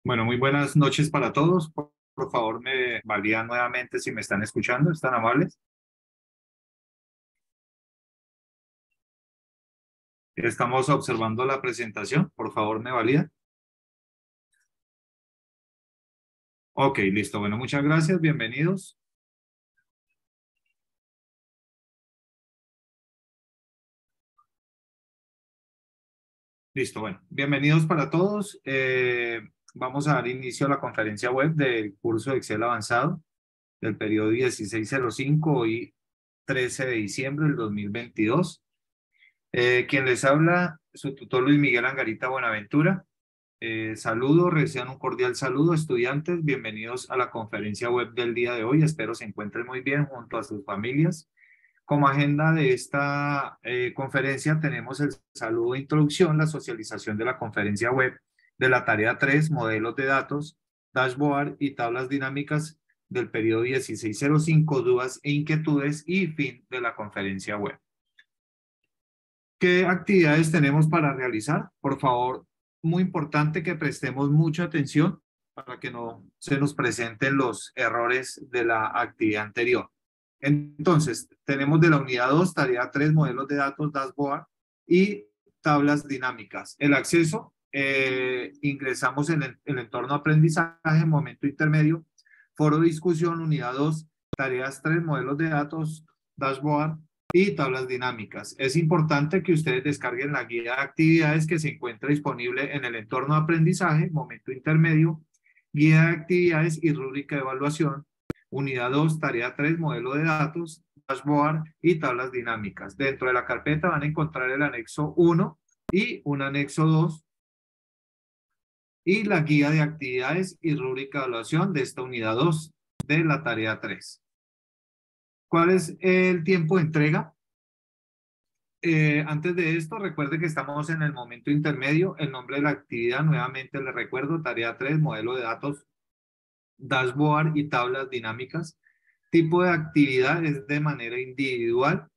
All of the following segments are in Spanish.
Bueno, muy buenas noches para todos. Por favor, me validan nuevamente si me están escuchando. ¿Están amables? Estamos observando la presentación. Por favor, me validan. Ok, listo. Bueno, muchas gracias. Bienvenidos. Listo, bueno. Bienvenidos para todos. Vamos a dar inicio a la conferencia web del curso de Excel avanzado del periodo 1605 y 13 de diciembre del 2022. Quien les habla, su tutor Luis Miguel Angarita Buenaventura. Saludo, reciban un cordial saludo, estudiantes. Bienvenidos a la conferencia web del día de hoy. Espero se encuentren muy bien junto a sus familias. Como agenda de esta conferencia tenemos el saludo de introducción, la socialización de la conferencia web de la tarea 3, modelos de datos, dashboard y tablas dinámicas del periodo 1605, dudas e inquietudes y fin de la conferencia web. ¿Qué actividades tenemos para realizar? Por favor, muy importante que prestemos mucha atención para que no se nos presenten los errores de la actividad anterior. Entonces, tenemos de la unidad 2, tarea 3, modelos de datos, dashboard y tablas dinámicas. El acceso, ingresamos en el entorno aprendizaje, momento intermedio, foro de discusión, unidad 2, tareas 3, modelos de datos, dashboard y tablas dinámicas. Es importante que ustedes descarguen la guía de actividades que se encuentra disponible en el entorno de aprendizaje, momento intermedio, guía de actividades y rúbrica de evaluación, unidad 2, tarea 3, modelo de datos, dashboard y tablas dinámicas. Dentro de la carpeta van a encontrar el anexo 1 y un anexo 2 y la guía de actividades y rúbrica de evaluación de esta unidad 2 de la tarea 3. ¿Cuál es el tiempo de entrega? Antes de esto, recuerde que estamos en el momento intermedio. El nombre de la actividad, nuevamente le recuerdo, tarea 3, modelo de datos, dashboard y tablas dinámicas. Tipo de actividad es de manera individual.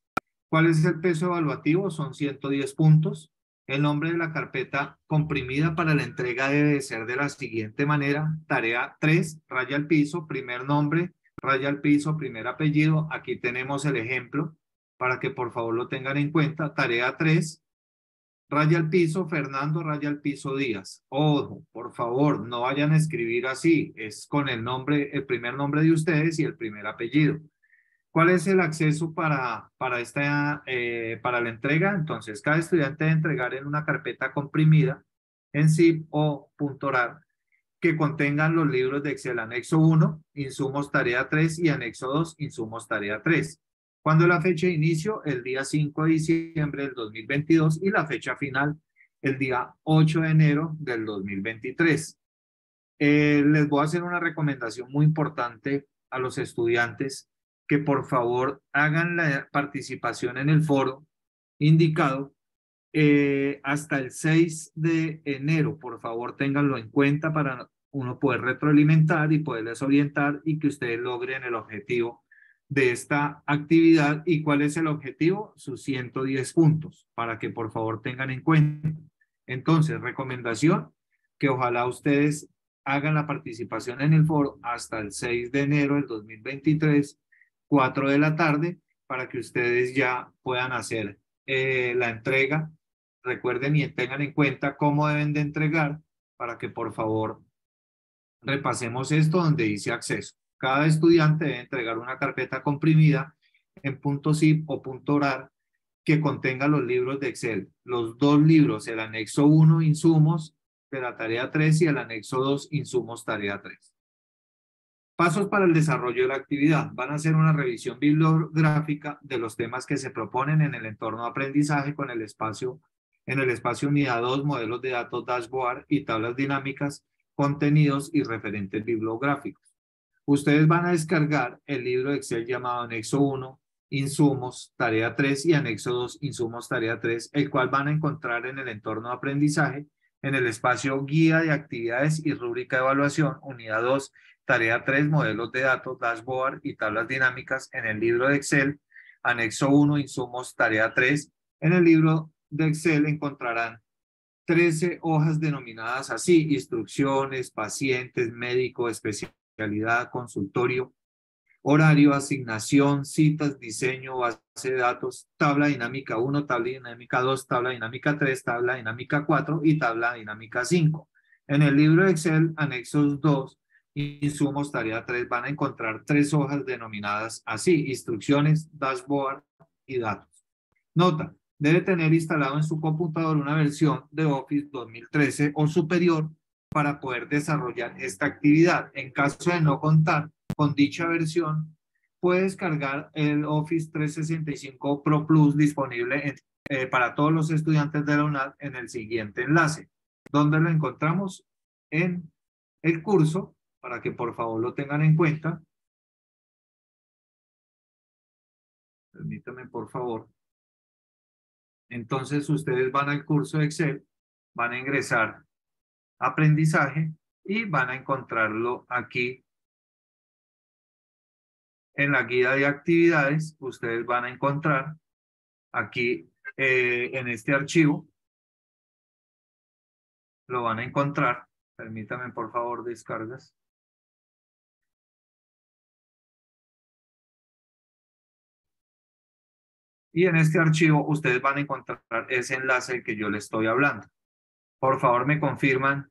¿Cuál es el peso evaluativo? Son 110 puntos. El nombre de la carpeta comprimida para la entrega debe ser de la siguiente manera. Tarea 3, raya al piso, primer nombre, raya al piso, primer apellido. Aquí tenemos el ejemplo para que por favor lo tengan en cuenta. Tarea 3, raya al piso, Fernando, raya al piso, Díaz. Ojo, por favor, no vayan a escribir así. Es con el nombre, el primer nombre de ustedes y el primer apellido. ¿Cuál es el acceso para la entrega? Entonces, cada estudiante debe entregar en una carpeta comprimida en zip o .rar que contengan los libros de Excel anexo 1, insumos tarea 3 y anexo 2, insumos tarea 3. ¿Cuándo es la fecha de inicio? El día 5 de diciembre del 2022 y la fecha final el día 8 de enero del 2023. Les voy a hacer una recomendación muy importante a los estudiantes que por favor hagan la participación en el foro indicado hasta el 6 de enero. Por favor, ténganlo en cuenta para uno poder retroalimentar y poderles orientar y que ustedes logren el objetivo de esta actividad. ¿Y cuál es el objetivo? Sus 110 puntos, para que por favor tengan en cuenta. Entonces, recomendación, que ojalá ustedes hagan la participación en el foro hasta el 6 de enero del 2023, 4 de la tarde, para que ustedes ya puedan hacer la entrega. Recuerden y tengan en cuenta cómo deben de entregar para que por favor repasemos esto donde dice acceso. Cada estudiante debe entregar una carpeta comprimida en .zip o .rar que contenga los libros de Excel. Los dos libros, el anexo 1, insumos de la tarea 3 y el anexo 2, insumos tarea 3. Pasos para el desarrollo de la actividad. Van a hacer una revisión bibliográfica de los temas que se proponen en el entorno de aprendizaje con el espacio, en el espacio unidad 2, modelos de datos, dashboard y tablas dinámicas, contenidos y referentes bibliográficos. Ustedes van a descargar el libro de Excel llamado Anexo 1, Insumos, Tarea 3 y Anexo 2, Insumos, Tarea 3, el cual van a encontrar en el entorno de aprendizaje, en el espacio Guía de Actividades y Rúbrica de Evaluación, Unidad 2, Tarea 3, Modelos de Datos, Dashboard y Tablas Dinámicas, en el libro de Excel, Anexo 1, Insumos, Tarea 3. En el libro de Excel encontrarán 13 hojas denominadas así: instrucciones, pacientes, médico, especialidad, consultorio, horario, asignación, citas, diseño, base de datos, tabla dinámica 1, tabla dinámica 2, tabla dinámica 3, tabla dinámica 4 y tabla dinámica 5. En el libro de Excel, anexos 2, insumos, tarea 3, van a encontrar 3 hojas denominadas así: instrucciones, dashboard y datos. Nota: debe tener instalado en su computador una versión de Office 2013 o superior para poder desarrollar esta actividad. En caso de no contar con dicha versión, puede descargar el Office 365 Pro Plus disponible para todos los estudiantes de la UNAD en el siguiente enlace, donde lo encontramos en el curso, para que por favor lo tengan en cuenta. Permítanme, por favor. Entonces, ustedes van al curso de Excel, van a ingresar aprendizaje y van a encontrarlo aquí en la guía de actividades. Ustedes van a encontrar aquí en este archivo, lo van a encontrar. Permítame, por favor, descargas. Y en este archivo ustedes van a encontrar ese enlace del que yo les estoy hablando. Por favor, me confirman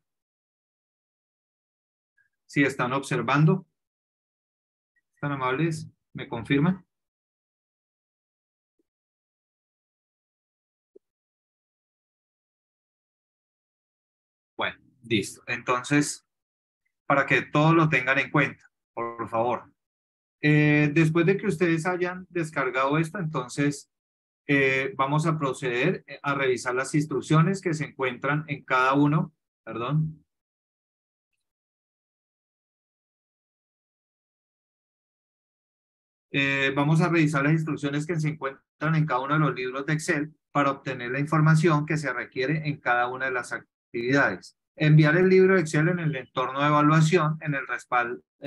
si están observando. ¿Están amables? ¿Me confirman? Bueno, listo. Entonces, para que todos lo tengan en cuenta, por favor. Después de que ustedes hayan descargado esto, entonces vamos a proceder a revisar las instrucciones que se encuentran en cada uno, perdón. Vamos a revisar las instrucciones que se encuentran en cada uno de los libros de Excel para obtener la información que se requiere en cada una de las actividades. Enviar el libro de Excel en el entorno de evaluación, en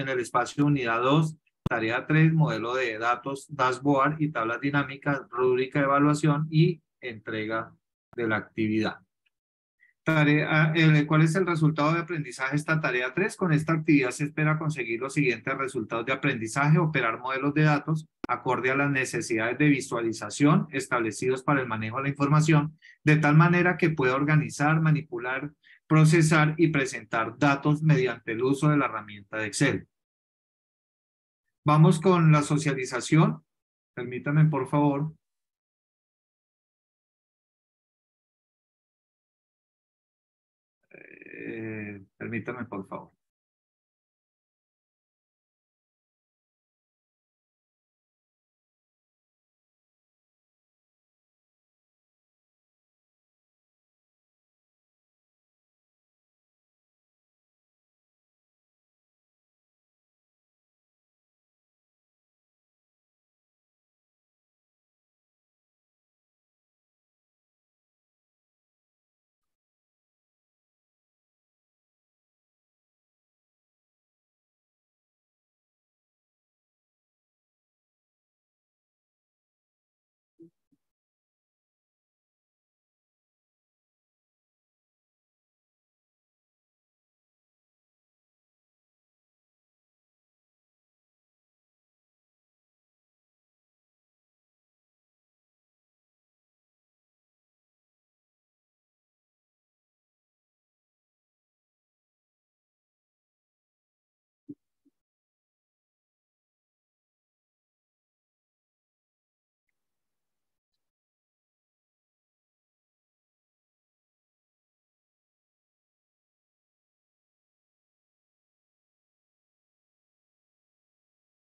el espacio unidad 2, tarea 3, modelo de datos, dashboard y tablas dinámicas, rúbrica de evaluación y entrega de la actividad. ¿Cuál es el resultado de aprendizaje de esta tarea 3? Con esta actividad se espera conseguir los siguientes resultados de aprendizaje: operar modelos de datos acorde a las necesidades de visualización establecidos para el manejo de la información, de tal manera que pueda organizar, manipular, procesar y presentar datos mediante el uso de la herramienta de Excel. Vamos con la socialización. Permítame, por favor. Permítame, por favor.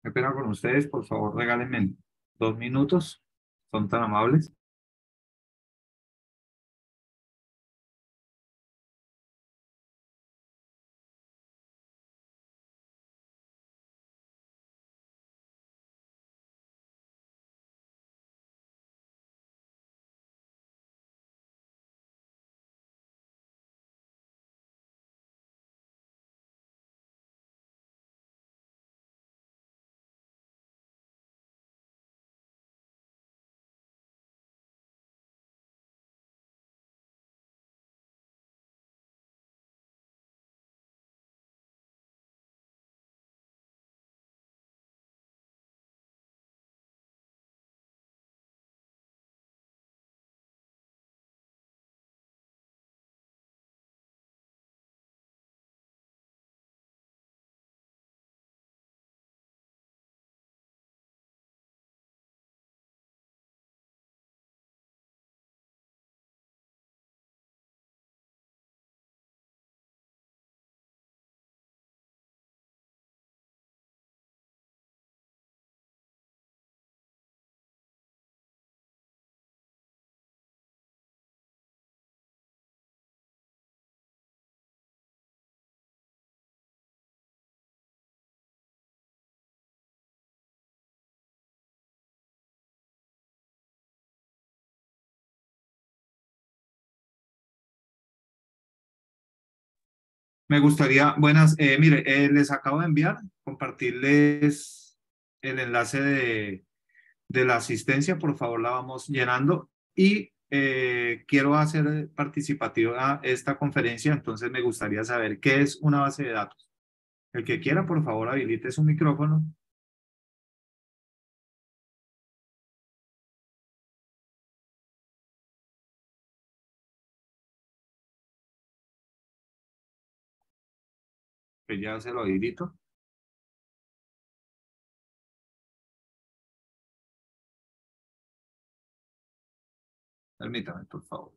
Me pena con ustedes, por favor, regálenme 2 minutos. Son tan amables. Me gustaría, buenas, mire, les acabo de enviar, compartirles el enlace de la asistencia, por favor la vamos llenando y quiero hacer participativa esta conferencia, entonces me gustaría saber qué es una base de datos. El que quiera, por favor, habilite su micrófono. Que ya se lo habilito. Permítame, por favor.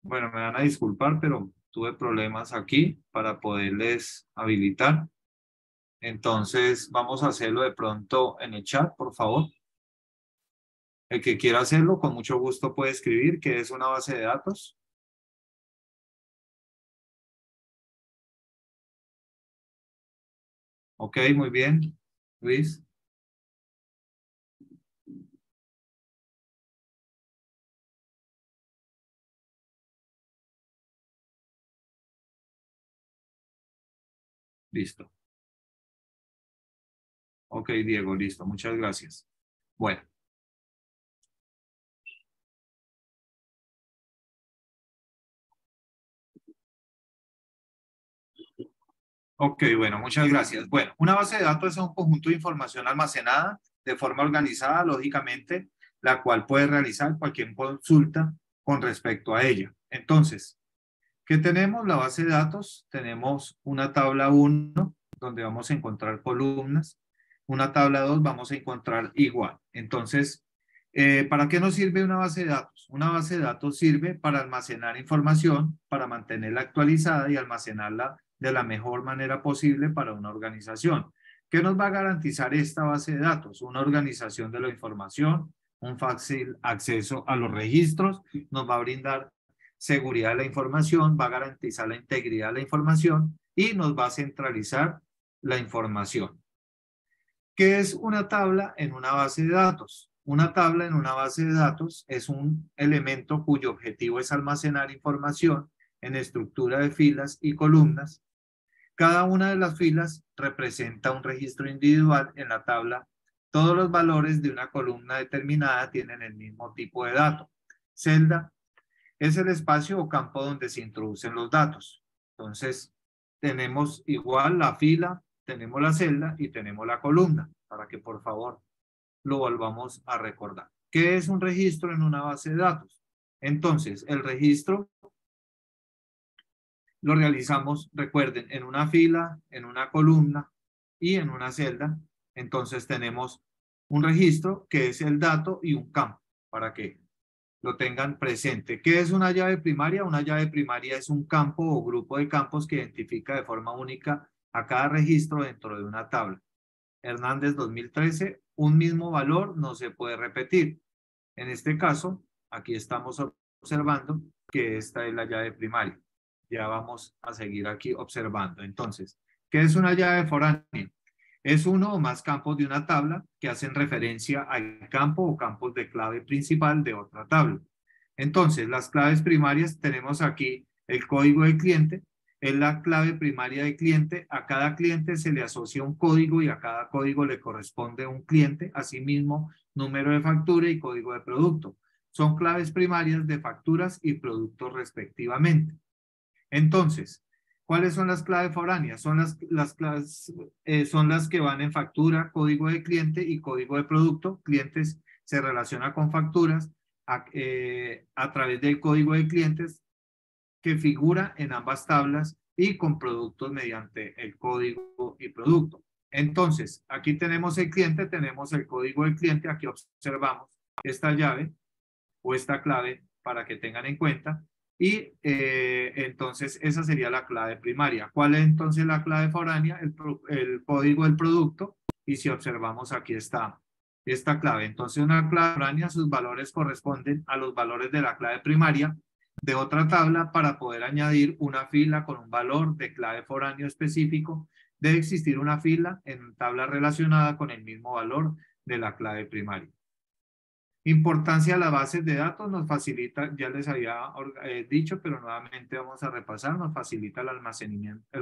Bueno, me van a disculpar, pero tuve problemas aquí para poderles habilitar. Entonces, vamos a hacerlo de pronto en el chat, por favor. El que quiera hacerlo, con mucho gusto puede escribir qué es una base de datos. Ok, muy bien. Luis, listo. Ok, Diego, listo. Muchas gracias. Bueno, ok, bueno, muchas gracias. Bueno, una base de datos es un conjunto de información almacenada de forma organizada, lógicamente, la cual puede realizar cualquier consulta con respecto a ella. Entonces, ¿qué tenemos? La base de datos, tenemos una tabla uno donde vamos a encontrar columnas, una tabla 2 vamos a encontrar igual. Entonces, ¿para qué nos sirve una base de datos? Una base de datos sirve para almacenar información, para mantenerla actualizada y almacenarla de la mejor manera posible para una organización. ¿Qué nos va a garantizar esta base de datos? Una organización de la información, un fácil acceso a los registros, nos va a brindar seguridad de la información, va a garantizar la integridad de la información y nos va a centralizar la información. ¿Qué es una tabla en una base de datos? Una tabla en una base de datos es un elemento cuyo objetivo es almacenar información en estructura de filas y columnas. Cada una de las filas representa un registro individual en la tabla. Todos los valores de una columna determinada tienen el mismo tipo de dato. Celda es el espacio o campo donde se introducen los datos. Entonces, tenemos igual la fila, tenemos la celda y tenemos la columna, para que por favor lo volvamos a recordar. ¿Qué es un registro en una base de datos? Entonces, el registro lo realizamos, recuerden, en una fila, en una columna y en una celda. Entonces, tenemos un registro que es el dato y un campo, para que lo tengan presente. ¿Qué es una llave primaria? Una llave primaria es un campo o grupo de campos que identifica de forma única a cada registro dentro de una tabla. Hernández 2013, un mismo valor no se puede repetir. En este caso, aquí estamos observando que esta es la llave primaria. Ya vamos a seguir aquí observando. Entonces, ¿qué es una llave foránea? Es uno o más campos de una tabla que hacen referencia al campo o campos de clave principal de otra tabla. Entonces, las claves primarias tenemos aquí el código del cliente, es la clave primaria de cliente. A cada cliente se le asocia un código y a cada código le corresponde un cliente, asimismo número de factura y código de producto. Son claves primarias de facturas y productos respectivamente. Entonces, ¿cuáles son las claves foráneas? Las claves, son las que van en factura, código de cliente y código de producto. Clientes se relaciona con facturas a través del código de clientes que figura en ambas tablas y con productos mediante el código y producto. Entonces, aquí tenemos el cliente, tenemos el código del cliente, aquí observamos esta llave o esta clave para que tengan en cuenta. Y entonces esa sería la clave primaria. ¿Cuál es entonces la clave foránea? El código del producto. Y si observamos aquí está esta clave. Entonces una clave foránea, sus valores corresponden a los valores de la clave primaria de otra tabla para poder añadir una fila con un valor de clave foráneo específico. Debe existir una fila en tabla relacionada con el mismo valor de la clave primaria. Importancia de las bases de datos nos facilita, ya les había dicho, pero nuevamente vamos a repasar, nos facilita el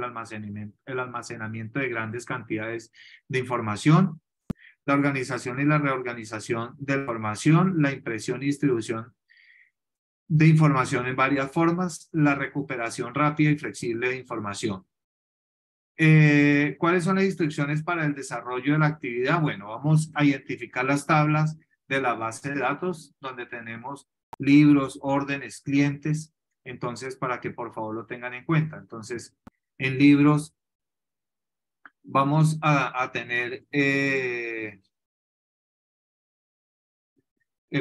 almacenamiento de grandes cantidades de información, la organización y la reorganización de la información, la impresión y distribución de información en varias formas, la recuperación rápida y flexible de información. ¿Cuáles son las instrucciones para el desarrollo de la actividad? Bueno, vamos a identificar las tablas de la base de datos donde tenemos libros, órdenes, clientes. Entonces, para que por favor lo tengan en cuenta. Entonces, en libros vamos a tener,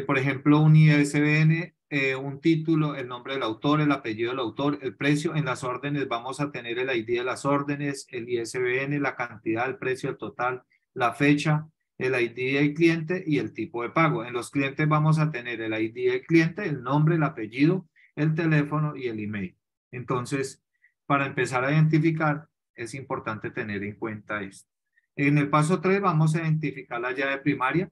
por ejemplo, un ISBN, un título, el nombre del autor, el apellido del autor, el precio. En las órdenes vamos a tener el ID de las órdenes, el ISBN, la cantidad, el precio, el total, la fecha, el ID del cliente y el tipo de pago. En los clientes vamos a tener el ID del cliente, el nombre, el apellido, el teléfono y el email. Entonces, para empezar a identificar, es importante tener en cuenta esto. En el paso 3 vamos a identificar la llave primaria.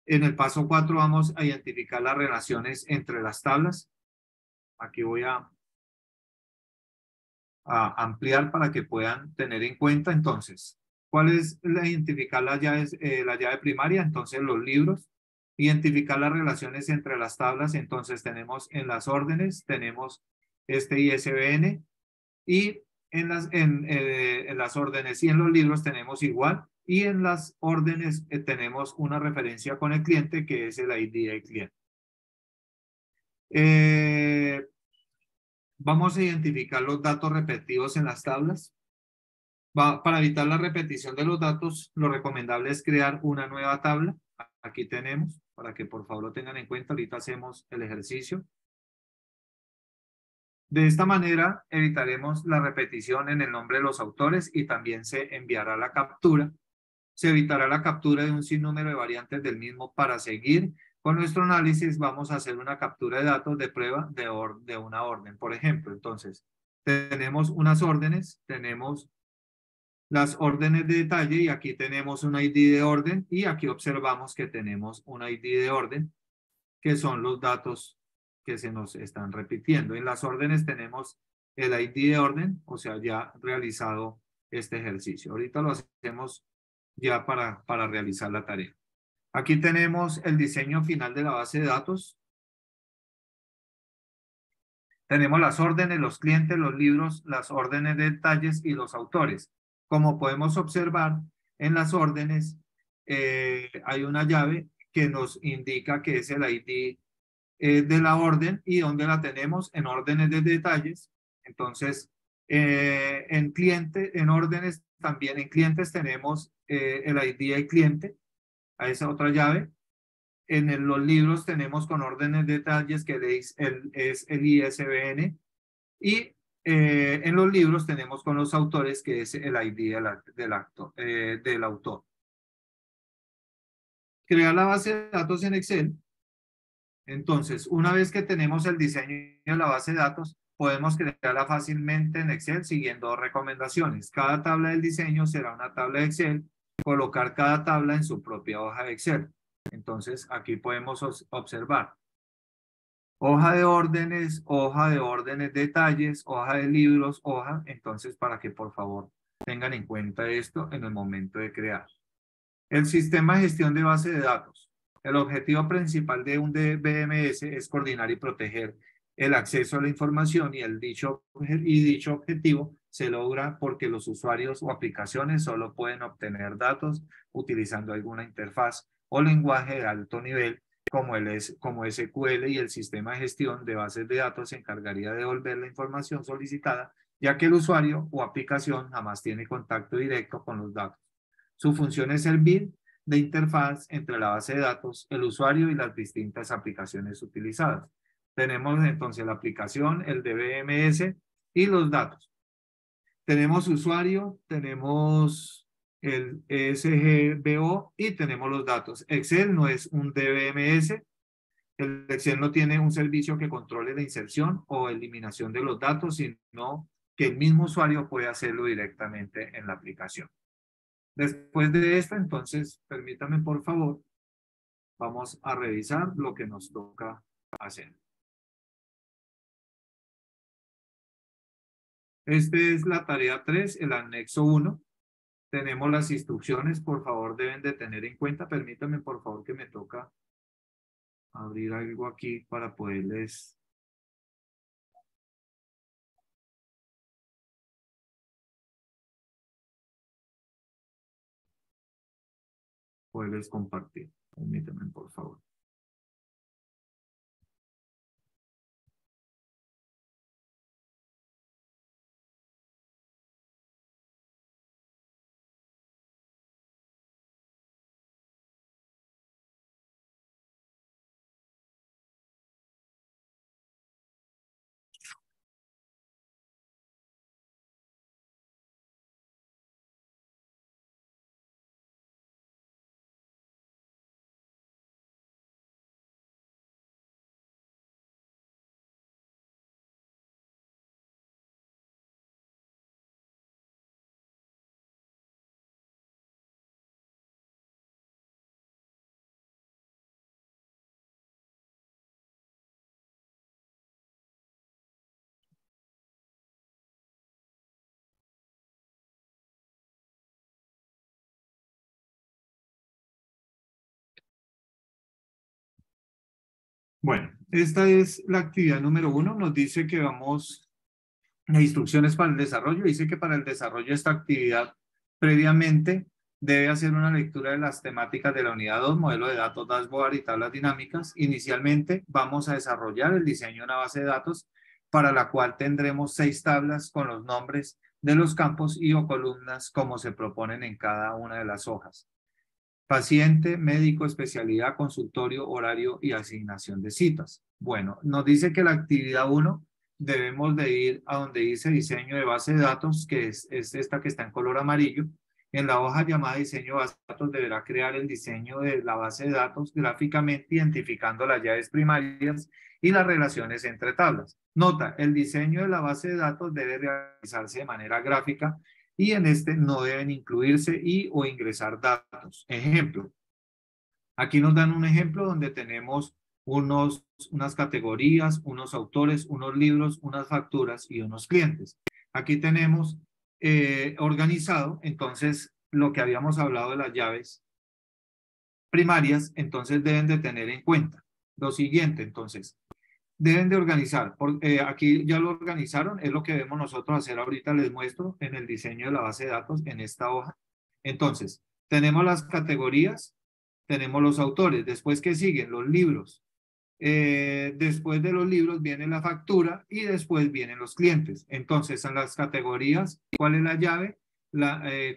En el paso 4 vamos a identificar las relaciones entre las tablas. Aquí voy a ampliar para que puedan tener en cuenta. Entonces, ¿cuál es identificar las llaves, la llave primaria? Entonces, los libros. Identificar las relaciones entre las tablas. Entonces, tenemos en las órdenes, tenemos este ISBN y en las órdenes y en los libros tenemos igual. Y en las órdenes tenemos una referencia con el cliente que es el ID del cliente. Vamos a identificar los datos repetidos en las tablas. Para evitar la repetición de los datos, lo recomendable es crear una nueva tabla. Aquí tenemos, para que por favor lo tengan en cuenta. Ahorita hacemos el ejercicio. De esta manera evitaremos la repetición en el nombre de los autores y también se enviará la captura. Se evitará la captura de un sinnúmero de variantes del mismo para seguir con nuestro análisis. Vamos a hacer una captura de datos de prueba de una orden. Por ejemplo, entonces, tenemos unas órdenes, tenemos las órdenes de detalle y aquí tenemos un ID de orden y aquí observamos que tenemos un ID de orden que son los datos que se nos están repitiendo. En las órdenes tenemos el ID de orden, o sea, ya realizado este ejercicio. Ahorita lo hacemos ya para realizar la tarea. Aquí tenemos el diseño final de la base de datos. Tenemos las órdenes, los clientes, los libros, las órdenes de detalles y los autores. Como podemos observar, en las órdenes hay una llave que nos indica que es el ID de la orden y dónde la tenemos en órdenes de detalles. Entonces, en órdenes también, en clientes tenemos el ID del cliente, a esa otra llave. Los libros tenemos con órdenes de detalles que es el ISBN y en los libros tenemos con los autores que es el ID del autor. Crear la base de datos en Excel. Entonces, una vez que tenemos el diseño de la base de datos, podemos crearla fácilmente en Excel siguiendo dos recomendaciones. Cada tabla del diseño será una tabla de Excel, colocar cada tabla en su propia hoja de Excel. Entonces, aquí podemos observar hoja de órdenes, detalles, hoja de libros, hoja. Entonces, para que por favor tengan en cuenta esto en el momento de crear. El sistema de gestión de base de datos. El objetivo principal de un BMS es coordinar y proteger el acceso a la información y dicho objetivo se logra porque los usuarios o aplicaciones solo pueden obtener datos utilizando alguna interfaz o lenguaje de alto nivel como SQL, y el sistema de gestión de bases de datos se encargaría de devolver la información solicitada, ya que el usuario o aplicación jamás tiene contacto directo con los datos. Su función es servir de interfaz entre la base de datos, el usuario y las distintas aplicaciones utilizadas. Tenemos entonces la aplicación, el DBMS y los datos. Tenemos usuario, tenemos el SGBO y tenemos los datos. Excel no es un DBMS. El Excel no tiene un servicio que controle la inserción o eliminación de los datos, sino que el mismo usuario puede hacerlo directamente en la aplicación. Después de esto, entonces, permítame por favor, vamos a revisar lo que nos toca hacer. Esta es la tarea 3, el anexo 1. Tenemos las instrucciones, por favor, deben de tener en cuenta. Permítame por favor que me toca abrir algo aquí para poderles compartir. Permítame por favor. Bueno, esta es la actividad número 1. Nos dice que vamos a instrucciones para el desarrollo. Dice que para el desarrollo de esta actividad, previamente debe hacer una lectura de las temáticas de la unidad 2, modelo de datos, dashboard y tablas dinámicas. Inicialmente vamos a desarrollar el diseño de una base de datos para la cual tendremos 6 tablas con los nombres de los campos y o columnas como se proponen en cada una de las hojas. Paciente, médico, especialidad, consultorio, horario y asignación de citas. Bueno, nos dice que la actividad 1 debemos de ir a donde dice diseño de base de datos, que es esta que está en color amarillo. En la hoja llamada diseño de base de datos deberá crear el diseño de la base de datos gráficamente identificando las llaves primarias y las relaciones entre tablas. Nota, el diseño de la base de datos debe realizarse de manera gráfica y en este no deben incluirse y o ingresar datos. Ejemplo, aquí nos dan un ejemplo donde tenemos unas categorías, unos autores, unos libros, unas facturas y unos clientes. Aquí tenemos organizado, entonces, lo que habíamos hablado de las llaves primarias, entonces deben de tener en cuenta. Lo siguiente, entonces, deben de organizar. Aquí ya lo organizaron, es lo que debemos nosotros hacer ahorita, les muestro en el diseño de la base de datos en esta hoja. Entonces, tenemos las categorías, tenemos los autores, después que siguen los libros. Después de los libros viene la factura y después vienen los clientes. Entonces, en las categorías, ¿cuál es la llave?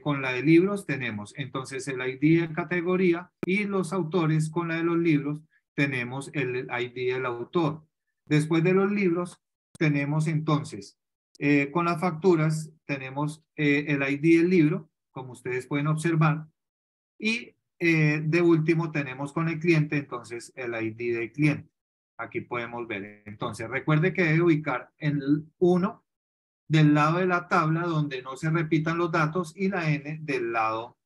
Con la de libros tenemos entonces el ID de categoría y los autores con la de los libros tenemos el ID del autor. Después de los libros tenemos entonces con las facturas tenemos el ID del libro, como ustedes pueden observar, y de último tenemos con el cliente entonces el ID del cliente. Aquí podemos ver. Entonces recuerde que debe ubicar el 1 del lado de la tabla donde no se repitan los datos y la N del lado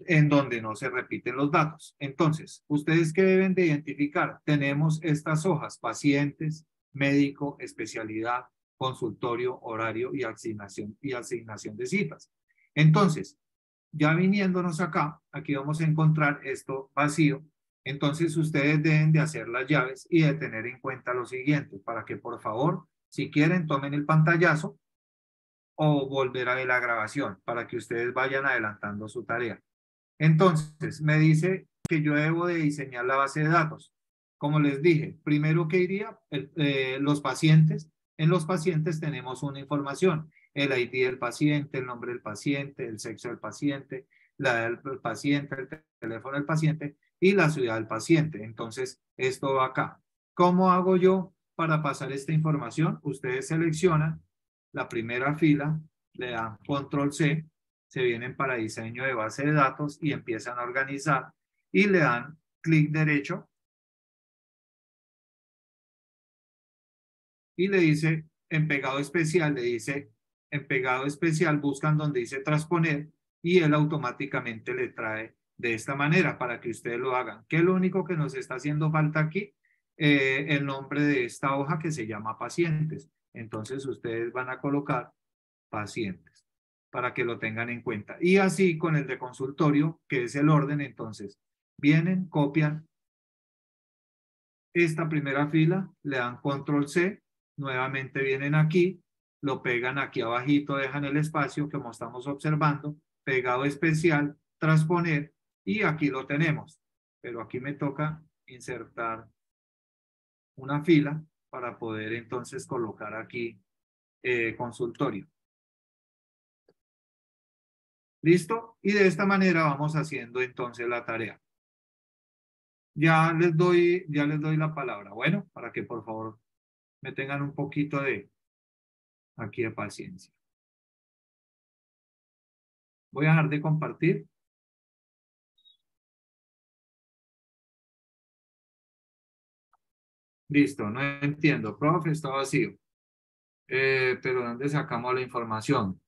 en donde no se repiten los datos. Entonces, ¿ustedes qué deben de identificar? Tenemos estas hojas, pacientes, médico, especialidad, consultorio, horario y asignación de citas. Entonces, ya viniéndonos acá, aquí vamos a encontrar esto vacío. Entonces, ustedes deben de hacer las llaves y de tener en cuenta lo siguiente, para que por favor, si quieren, tomen el pantallazo o volver a ver la grabación para que ustedes vayan adelantando su tarea. Entonces, me dice que yo debo de diseñar la base de datos. Como les dije, primero que iría los pacientes. En los pacientes tenemos una información, el ID del paciente, el nombre del paciente, el sexo del paciente, la del paciente, el teléfono del paciente y la ciudad del paciente. Entonces, esto va acá. ¿Cómo hago yo para pasar esta información? Ustedes seleccionan la primera fila, le dan control C, se vienen para diseño de base de datos y empiezan a organizar y le dan clic derecho y le dice en pegado especial, le dice en pegado especial, buscan donde dice transponer y él automáticamente le trae de esta manera para que ustedes lo hagan. ¿Qué es lo único que nos está haciendo falta aquí? El nombre de esta hoja que se llama pacientes. Entonces ustedes van a colocar pacientes para que lo tengan en cuenta. Y así con el de consultorio, que es el orden, entonces vienen, copian esta primera fila, le dan control C, nuevamente vienen aquí, lo pegan aquí abajito, dejan el espacio como estamos observando, pegado especial, transponer y aquí lo tenemos. Pero aquí me toca insertar una fila para poder entonces colocar aquí consultorio. ¿Listo? Y de esta manera vamos haciendo entonces la tarea. Ya les doy la palabra. Bueno, para que por favor me tengan un poquito de aquí de paciencia. Voy a dejar de compartir. Listo, no entiendo. Profe, está vacío. Pero ¿dónde sacamos la información?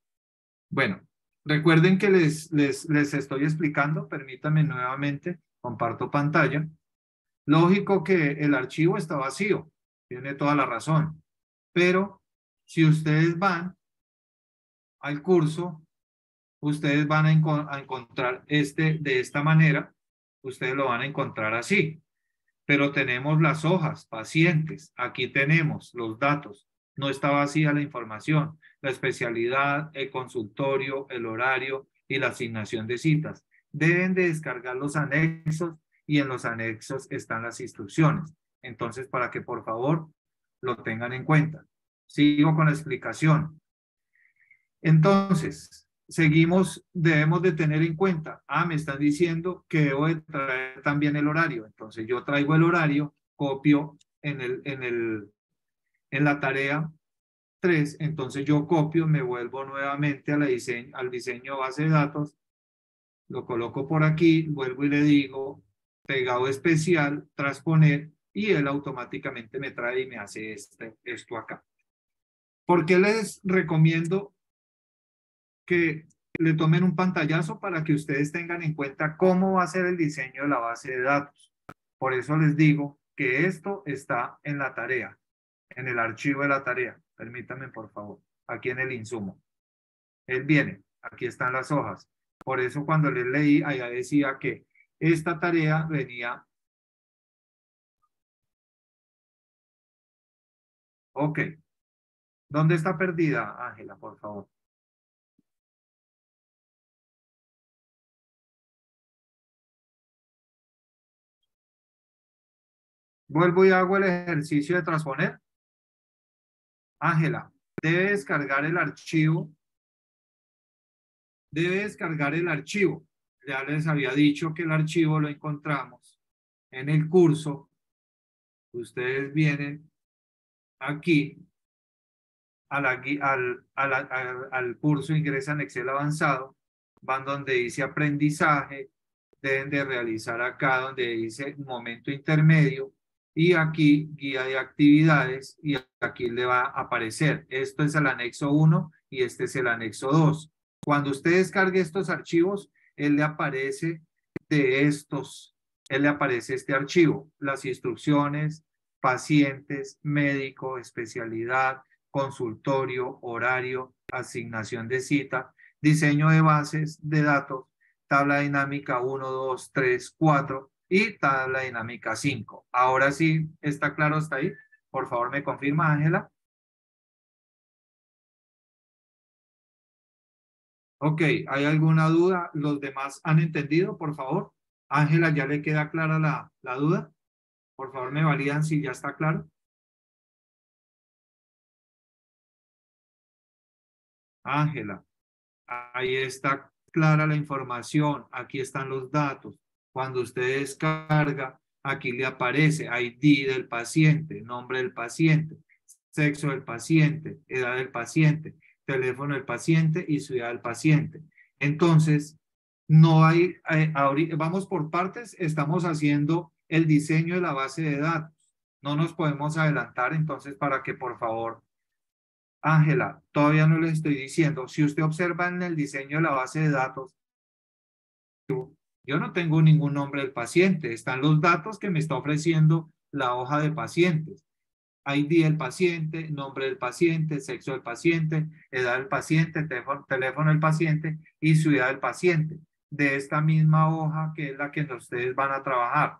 Bueno, recuerden que les estoy explicando. Permítanme nuevamente. Comparto pantalla. Lógico que el archivo está vacío. Tiene toda la razón. Pero si ustedes van al curso, ustedes van a encontrar de esta manera. Ustedes lo van a encontrar así. Pero tenemos las hojas, pacientes, aquí tenemos los datos, no está vacía la información, la especialidad, el consultorio, el horario y la asignación de citas. Deben de descargar los anexos y en los anexos están las instrucciones. Entonces, para que por favor lo tengan en cuenta. Sigo con la explicación. Entonces, seguimos, debemos de tener en cuenta, me están diciendo que debo de traer también el horario. Entonces, yo traigo el horario, copio en la tarea 3, entonces yo copio, me vuelvo nuevamente al diseño de base de datos, lo coloco por aquí, vuelvo y le digo pegado especial, transponer, y él automáticamente me trae y me hace esto acá. ¿Por qué les recomiendo que le tomen un pantallazo para que ustedes tengan en cuenta cómo va a ser el diseño de la base de datos? Por eso les digo que esto está en la tarea, en el archivo de la tarea. Permítanme, por favor, aquí en el insumo. Él viene, aquí están las hojas. Por eso cuando les leí, allá decía que esta tarea venía. Ok. ¿Dónde está perdida, Ángela, por favor? Vuelvo y hago el ejercicio de transponer. Ángela, debe descargar el archivo. Debe descargar el archivo. Ya les había dicho que el archivo lo encontramos en el curso. Ustedes vienen aquí al curso, ingresan Excel avanzado, van donde dice aprendizaje, deben de realizar acá donde dice momento intermedio y aquí guía de actividades y aquí le va a aparecer. Esto es el anexo 1 y este es el anexo 2. Cuando usted descargue estos archivos, él le aparece él le aparece este archivo, las instrucciones, pacientes, médico, especialidad, consultorio, horario, asignación de cita, diseño de bases de datos, tabla dinámica 1, 2, 3, 4 y tabla dinámica 5. Ahora sí, ¿está claro hasta ahí? Por favor, me confirma, Ángela. Ok, ¿hay alguna duda? ¿Los demás han entendido, por favor? Ángela, ¿ya le queda clara la duda? Por favor, me validan si ya está claro. Ángela, ahí está clara la información, aquí están los datos. Cuando usted descarga, aquí le aparece ID del paciente, nombre del paciente, sexo del paciente, edad del paciente, teléfono del paciente y ciudad del paciente. Entonces, no hay, ahorita, vamos por partes, estamos haciendo el diseño de la base de datos. No nos podemos adelantar, entonces, para que por favor, Ángela, todavía no le estoy diciendo, si usted observa en el diseño de la base de datos, yo no tengo ningún nombre del paciente, están los datos que me está ofreciendo la hoja de pacientes. ID del paciente, nombre del paciente, sexo del paciente, edad del paciente, teléfono del paciente y ciudad del paciente. De esta misma hoja que es la que ustedes van a trabajar.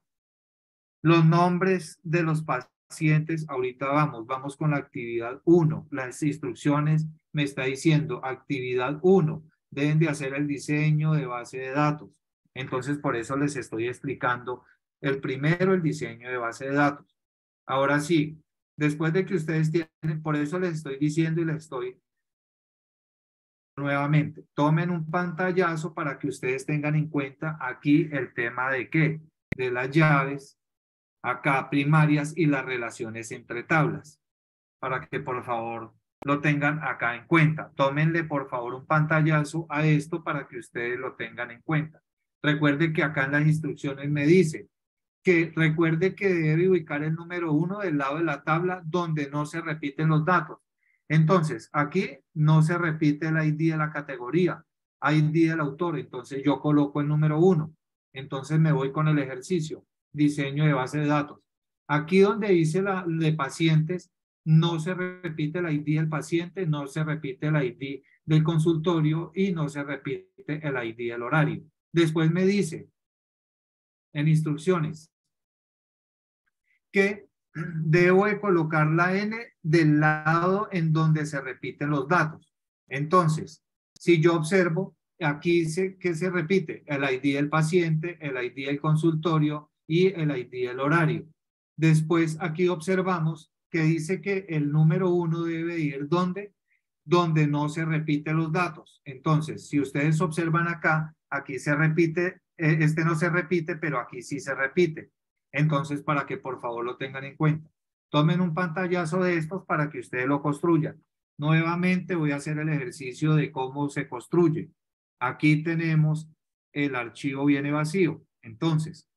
Los nombres de los pacientes, ahorita vamos con la actividad 1. Las instrucciones me está diciendo actividad 1. Deben de hacer el diseño de base de datos. Entonces, por eso les estoy explicando el primero, el diseño de base de datos. Ahora sí, después de que ustedes tienen, por eso les estoy diciendo y les estoy nuevamente, tomen un pantallazo para que ustedes tengan en cuenta aquí el tema de qué, de las llaves, acá primarias y las relaciones entre tablas, para que por favor lo tengan acá en cuenta. Tómenle por favor un pantallazo a esto para que ustedes lo tengan en cuenta. Recuerde que acá en las instrucciones me dice que recuerde que debe ubicar el número 1 del lado de la tabla donde no se repiten los datos. Entonces, aquí no se repite el ID de la categoría, ID del autor. Entonces, yo coloco el número 1. Entonces, me voy con el ejercicio, diseño de base de datos. Aquí donde dice la de pacientes, no se repite el ID del paciente, no se repite el ID del consultorio y no se repite el ID del horario. Después me dice en instrucciones, que debo de colocar la N del lado en donde se repiten los datos. Entonces, si yo observo, aquí dice que se repite el ID del paciente, el ID del consultorio y el ID del horario. Después, aquí observamos que dice que el número 1 debe ir donde no se repiten los datos. Entonces, si ustedes observan acá, aquí se repite, este no se repite, pero aquí sí se repite. Entonces, para que por favor lo tengan en cuenta. Tomen un pantallazo de estos para que ustedes lo construyan. Nuevamente voy a hacer el ejercicio de cómo se construye. Aquí tenemos el archivo viene vacío. Entonces,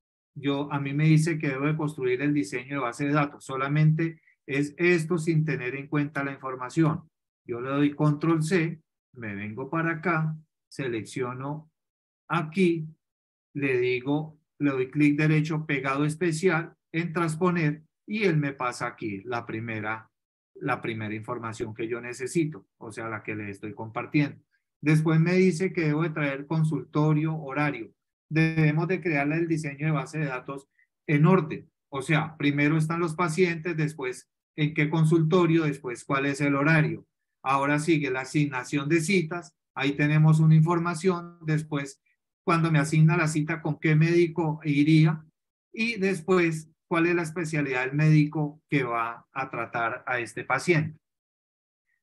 a mí me dice que debo de construir el diseño de base de datos. Solamente es esto sin tener en cuenta la información. Yo le doy control C, me vengo para acá, selecciono aquí, le doy clic derecho, pegado especial, en transponer y él me pasa aquí la primera información que yo necesito, o sea, la que le estoy compartiendo. Después me dice que debo de traer consultorio, horario. Debemos de crearle el diseño de base de datos en orden. O sea, primero están los pacientes, después en qué consultorio, después cuál es el horario. Ahora sigue la asignación de citas, ahí tenemos una información, después cuando me asigna la cita con qué médico iría y después cuál es la especialidad del médico que va a tratar a este paciente.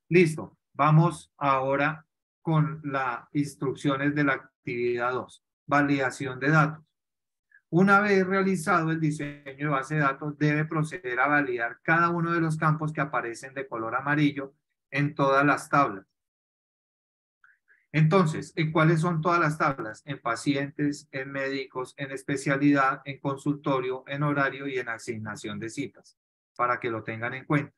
Listo, vamos ahora con las instrucciones de la actividad 2, validación de datos. Una vez realizado el diseño de base de datos, debe proceder a validar cada uno de los campos que aparecen de color amarillo en todas las tablas. Entonces, ¿en cuáles son todas las tablas? En pacientes, en médicos, en especialidad, en consultorio, en horario y en asignación de citas, para que lo tengan en cuenta.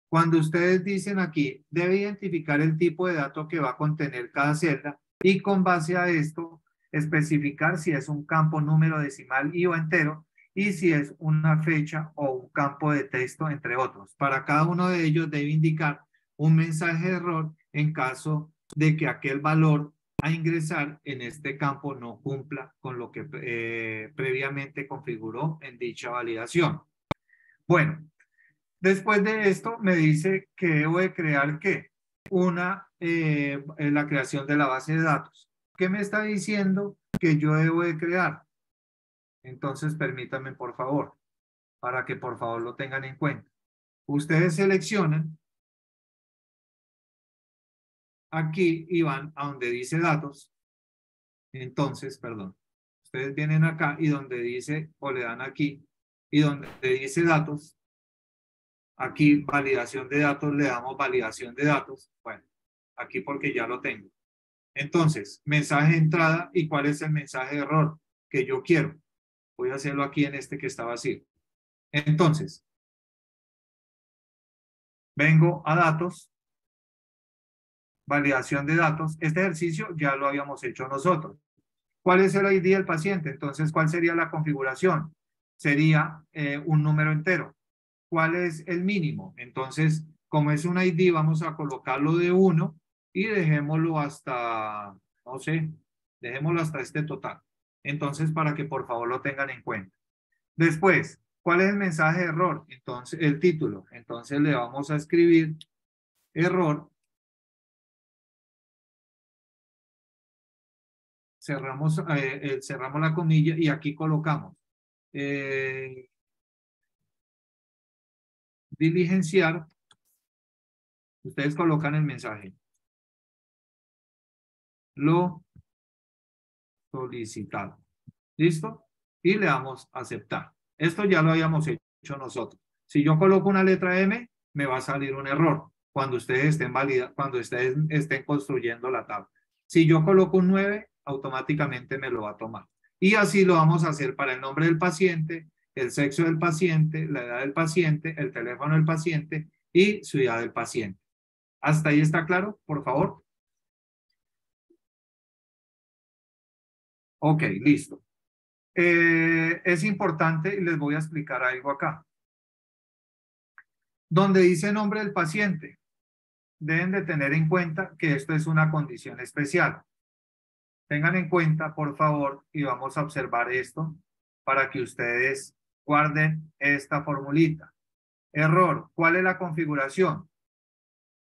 Cuando ustedes dicen aquí, debe identificar el tipo de dato que va a contener cada celda y con base a esto, especificar si es un campo número decimal y o entero y si es una fecha o un campo de texto, entre otros. Para cada uno de ellos debe indicar un mensaje de error en caso de que aquel valor a ingresar en este campo no cumpla con lo que previamente configuró en dicha validación. Bueno, después de esto me dice que debo de crear ¿qué? La creación de la base de datos. ¿Qué me está diciendo que yo debo de crear? Entonces permítanme por favor, para que por favor lo tengan en cuenta. Ustedes seleccionan aquí y van a donde dice datos Entonces, perdón, ustedes vienen acá y donde dice, o le dan aquí, y donde dice datos, aquí validación de datos, le damos validación de datos. Bueno, aquí porque ya lo tengo. Entonces, mensaje de entrada, ¿y cuál es el mensaje de error que yo quiero? Voy a hacerlo aquí en este que está vacío. Entonces, vengo a datos, validación de datos. Este ejercicio ya lo habíamos hecho nosotros. ¿Cuál es el ID del paciente? Entonces, ¿cuál sería la configuración? Sería un número entero. ¿Cuál es el mínimo? Entonces, como es un ID, vamos a colocarlo de 1 y dejémoslo hasta, no sé, dejémoslo hasta este total. Entonces, para que por favor lo tengan en cuenta. Después, ¿cuál es el mensaje de error? Entonces, el título. Entonces, le vamos a escribir error. Cerramos la comilla y aquí colocamos eh, diligenciar. Ustedes colocan el mensaje. Lo solicitado. ¿Listo? Y le damos a aceptar. Esto ya lo habíamos hecho nosotros. Si yo coloco una letra M, me va a salir un error cuando ustedes cuando ustedes estén construyendo la tabla. Si yo coloco un 9, automáticamente me lo va a tomar. Y así lo vamos a hacer para el nombre del paciente, el sexo del paciente, la edad del paciente, el teléfono del paciente y ciudad del paciente. ¿Hasta ahí está claro? Por favor. Ok, listo. Es importante y les voy a explicar algo acá. Donde dice nombre del paciente, deben de tener en cuenta que esto es una condición especial. Tengan en cuenta, por favor, y vamos a observar esto para que ustedes guarden esta formulita. Error, ¿cuál es la configuración?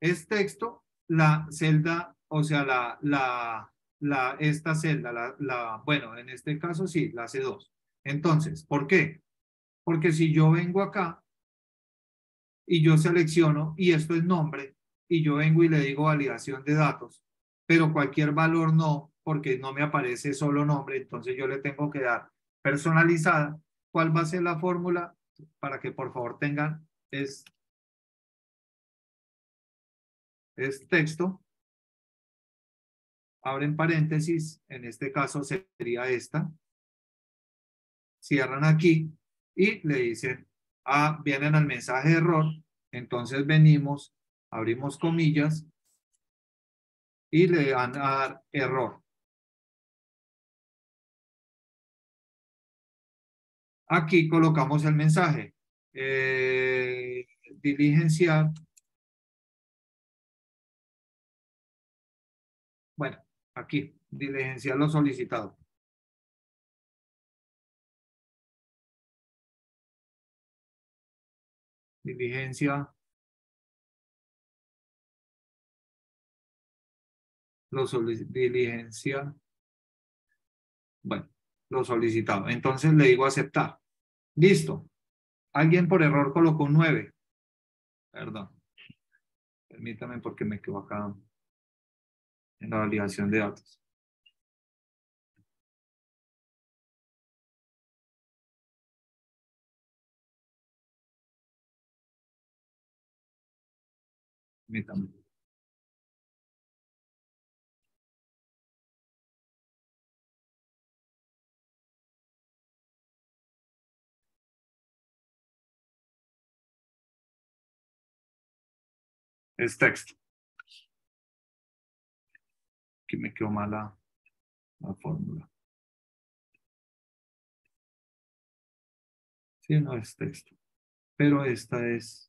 Es texto, la celda, o sea, esta celda, bueno, en este caso sí, la C2. Entonces, ¿por qué? Porque si yo vengo acá y yo selecciono, y esto es nombre, y yo vengo y le digo validación de datos, pero cualquier valor no, porque no me aparece solo nombre, entonces yo le tengo que dar personalizada. ¿Cuál va a ser la fórmula? Para que por favor tengan, es texto, abren paréntesis, en este caso sería esta, cierran aquí y le dicen, vienen al mensaje de error, entonces venimos, abrimos comillas, y le van a dar error. Aquí colocamos el mensaje. Diligenciar. Bueno, aquí, diligenciar lo solicitado. Diligencia diligencia. Bueno, lo solicitado. Entonces le digo aceptar. Listo. Alguien por error colocó un 9. Perdón. Permítame porque me quedo acá en la validación de datos. Permítame. Es texto. Aquí me quedó mala la fórmula. Sí, no es texto. Pero esta es.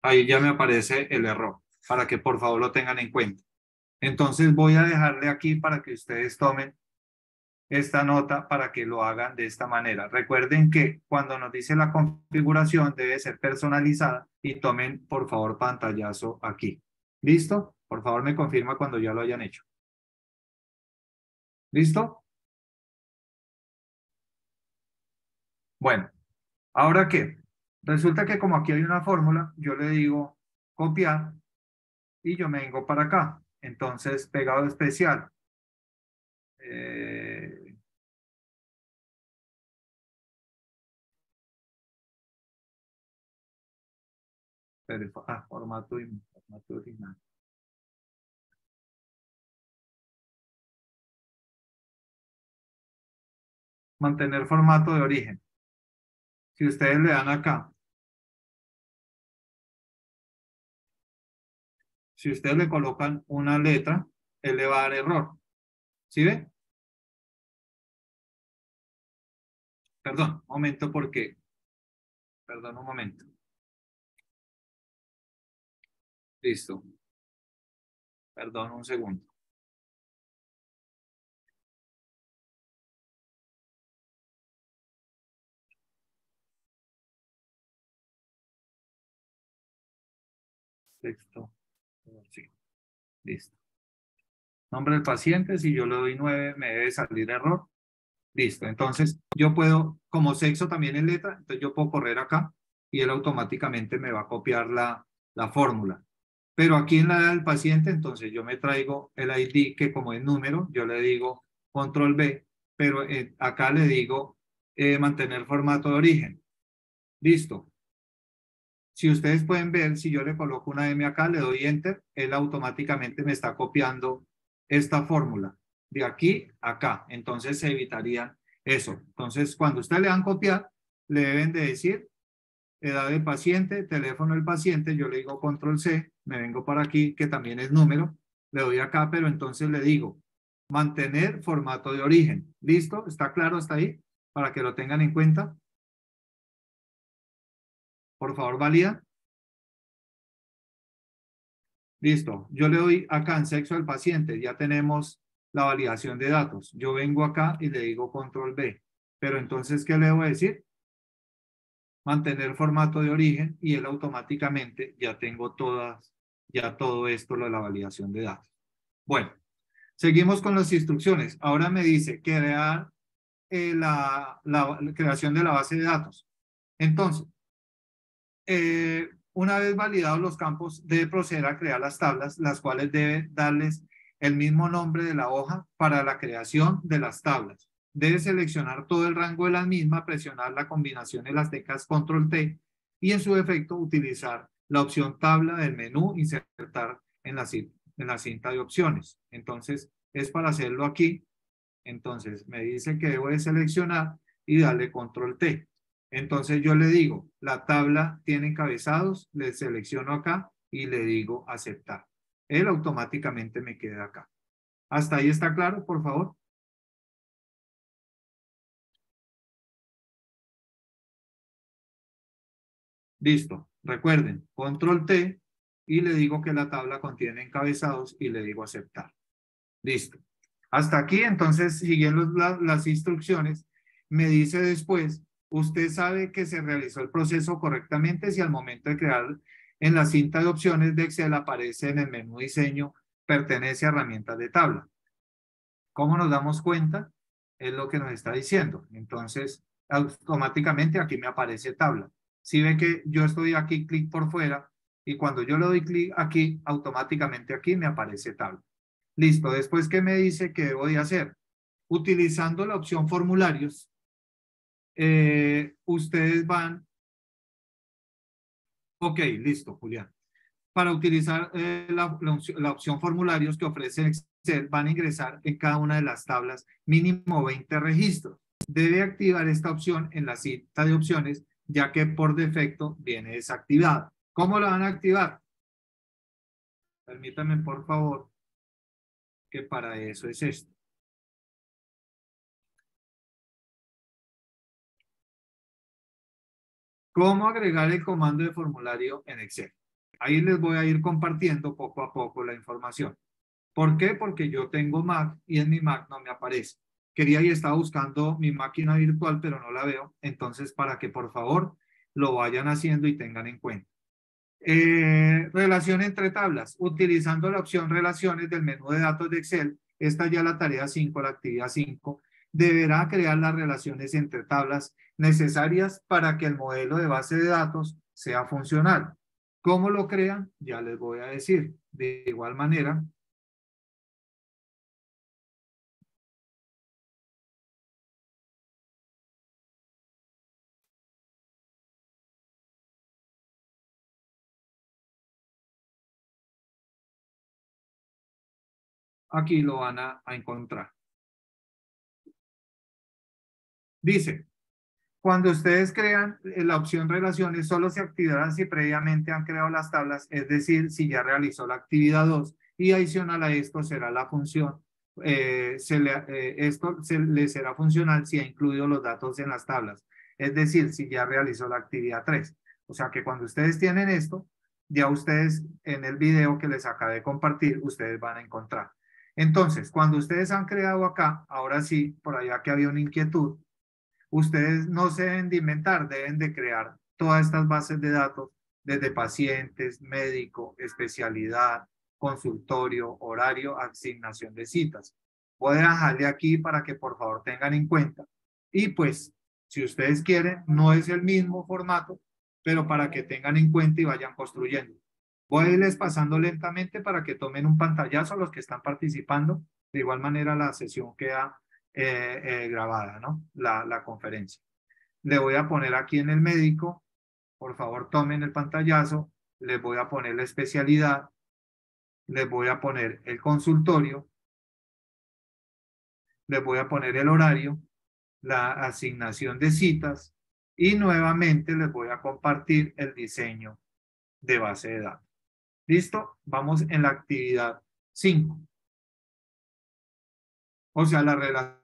Ahí ya me aparece el error, para que por favor lo tengan en cuenta. Entonces voy a dejarle aquí para que ustedes tomen esta nota para que lo hagan de esta manera. Recuerden que cuando nos dice la configuración debe ser personalizada y tomen por favor pantallazo aquí. ¿Listo? Por favor me confirma cuando ya lo hayan hecho. ¿Listo? Bueno, ¿ahora qué? Resulta que como aquí hay una fórmula, yo le digo copiar y yo me vengo para acá. Entonces, pegado especial. Eh, formato, formato original. Mantener formato de origen. Si ustedes le dan acá, si ustedes le colocan una letra, él le va a dar error. ¿Sí ve? Perdón, un momento porque, perdón, un momento. Listo. Perdón, un segundo. Texto. Sí, listo. Nombre del paciente, si yo le doy 9, me debe salir error. Listo. Entonces, yo puedo, como sexo también es letra, entonces yo puedo correr acá y él automáticamente me va a copiar la fórmula. Pero aquí en la edad del paciente, entonces yo me traigo el ID que como es número, yo le digo control B, pero acá le digo mantener formato de origen. Listo. Si ustedes pueden ver, si yo le coloco una M acá, le doy Enter, él automáticamente me está copiando esta fórmula de aquí a acá. Entonces se evitaría eso. Entonces, cuando ustedes le dan copiar, le deben de decir edad del paciente, teléfono del paciente, yo le digo control C, me vengo para aquí, que también es número, le doy acá, pero entonces le digo mantener formato de origen. ¿Listo? ¿Está claro hasta ahí? Para que lo tengan en cuenta. Por favor, valida. Listo. Yo le doy acá en sexo del paciente. Ya tenemos la validación de datos. Yo vengo acá y le digo control B. Pero entonces, ¿qué le debo decir? Mantener formato de origen y él automáticamente ya tengo todas, ya todo esto, lo de la validación de datos. Bueno, seguimos con las instrucciones. Ahora me dice crear la creación de la base de datos. Entonces, una vez validados los campos, debe proceder a crear las tablas, las cuales debe darles el mismo nombre de la hoja para la creación de las tablas. Debe seleccionar todo el rango de las mismas, presionar la combinación de las teclas control T y en su defecto utilizar la opción tabla del menú, insertar en la cinta de opciones. Entonces, es para hacerlo aquí. Entonces, me dice que debo de seleccionar y darle control T. Entonces yo le digo, la tabla tiene encabezados, le selecciono acá y le digo aceptar. Él automáticamente me queda acá. ¿Hasta ahí está claro, por favor? Listo. Recuerden, control T y le digo que la tabla contiene encabezados y le digo aceptar. Listo. Hasta aquí, entonces, siguiendo las instrucciones, me dice después, usted sabe que se realizó el proceso correctamente si al momento de crear en la cinta de opciones de Excel aparece en el menú diseño, pertenece a herramientas de tabla. ¿Cómo nos damos cuenta? Es lo que nos está diciendo. Entonces, automáticamente aquí me aparece tabla. Si ve que yo estoy aquí, clic por fuera, y cuando yo le doy clic aquí, automáticamente aquí me aparece tabla. Listo, después, ¿qué me dice que debo de hacer? Utilizando la opción formularios, ustedes van, ok, listo, Julián. Para utilizar la opción formularios que ofrece Excel, van a ingresar en cada una de las tablas mínimo 20 registros. Debe activar esta opción en la cinta de opciones, ya que por defecto viene desactivada. ¿Cómo la van a activar? Permítanme, por favor, que para eso es esto. ¿Cómo agregar el comando de formulario en Excel? Ahí les voy a ir compartiendo poco a poco la información. ¿Por qué? Porque yo tengo Mac y en mi Mac no me aparece. Quería y estaba buscando mi máquina virtual, pero no la veo. Entonces, para que por favor lo vayan haciendo y tengan en cuenta. Relación entre tablas. Utilizando la opción relaciones del menú de datos de Excel. Esta ya la tarea 5, la actividad 5. deberá crear las relaciones entre tablas necesarias para que el modelo de base de datos sea funcional. ¿Cómo lo crean? Ya les voy a decir. De igual manera, aquí lo van a encontrar. Dice, cuando ustedes crean la opción relaciones, solo se activarán si previamente han creado las tablas, es decir, si ya realizó la actividad 2 y adicional a esto será la función. Esto se le será funcional si ha incluido los datos en las tablas, es decir, si ya realizó la actividad 3. O sea que cuando ustedes tienen esto, ya ustedes en el video que les acabé de compartir, ustedes van a encontrar. Entonces, cuando ustedes han creado acá, ahora sí, por allá que había una inquietud, ustedes no se deben de inventar, deben de crear todas estas bases de datos desde pacientes, médico, especialidad, consultorio, horario, asignación de citas. Voy a dejarle aquí para que por favor tengan en cuenta. Y pues, si ustedes quieren, no es el mismo formato, pero para que tengan en cuenta y vayan construyendo. Voy a irles pasando lentamente para que tomen un pantallazo a los que están participando. De igual manera, la sesión queda grabada, ¿no? La conferencia. Le voy a poner aquí en el médico, por favor tomen el pantallazo, les voy a poner la especialidad, les voy a poner el consultorio, les voy a poner el horario, la asignación de citas y nuevamente les voy a compartir el diseño de base de datos. ¿Listo? Vamos en la actividad 5. O sea, la relación.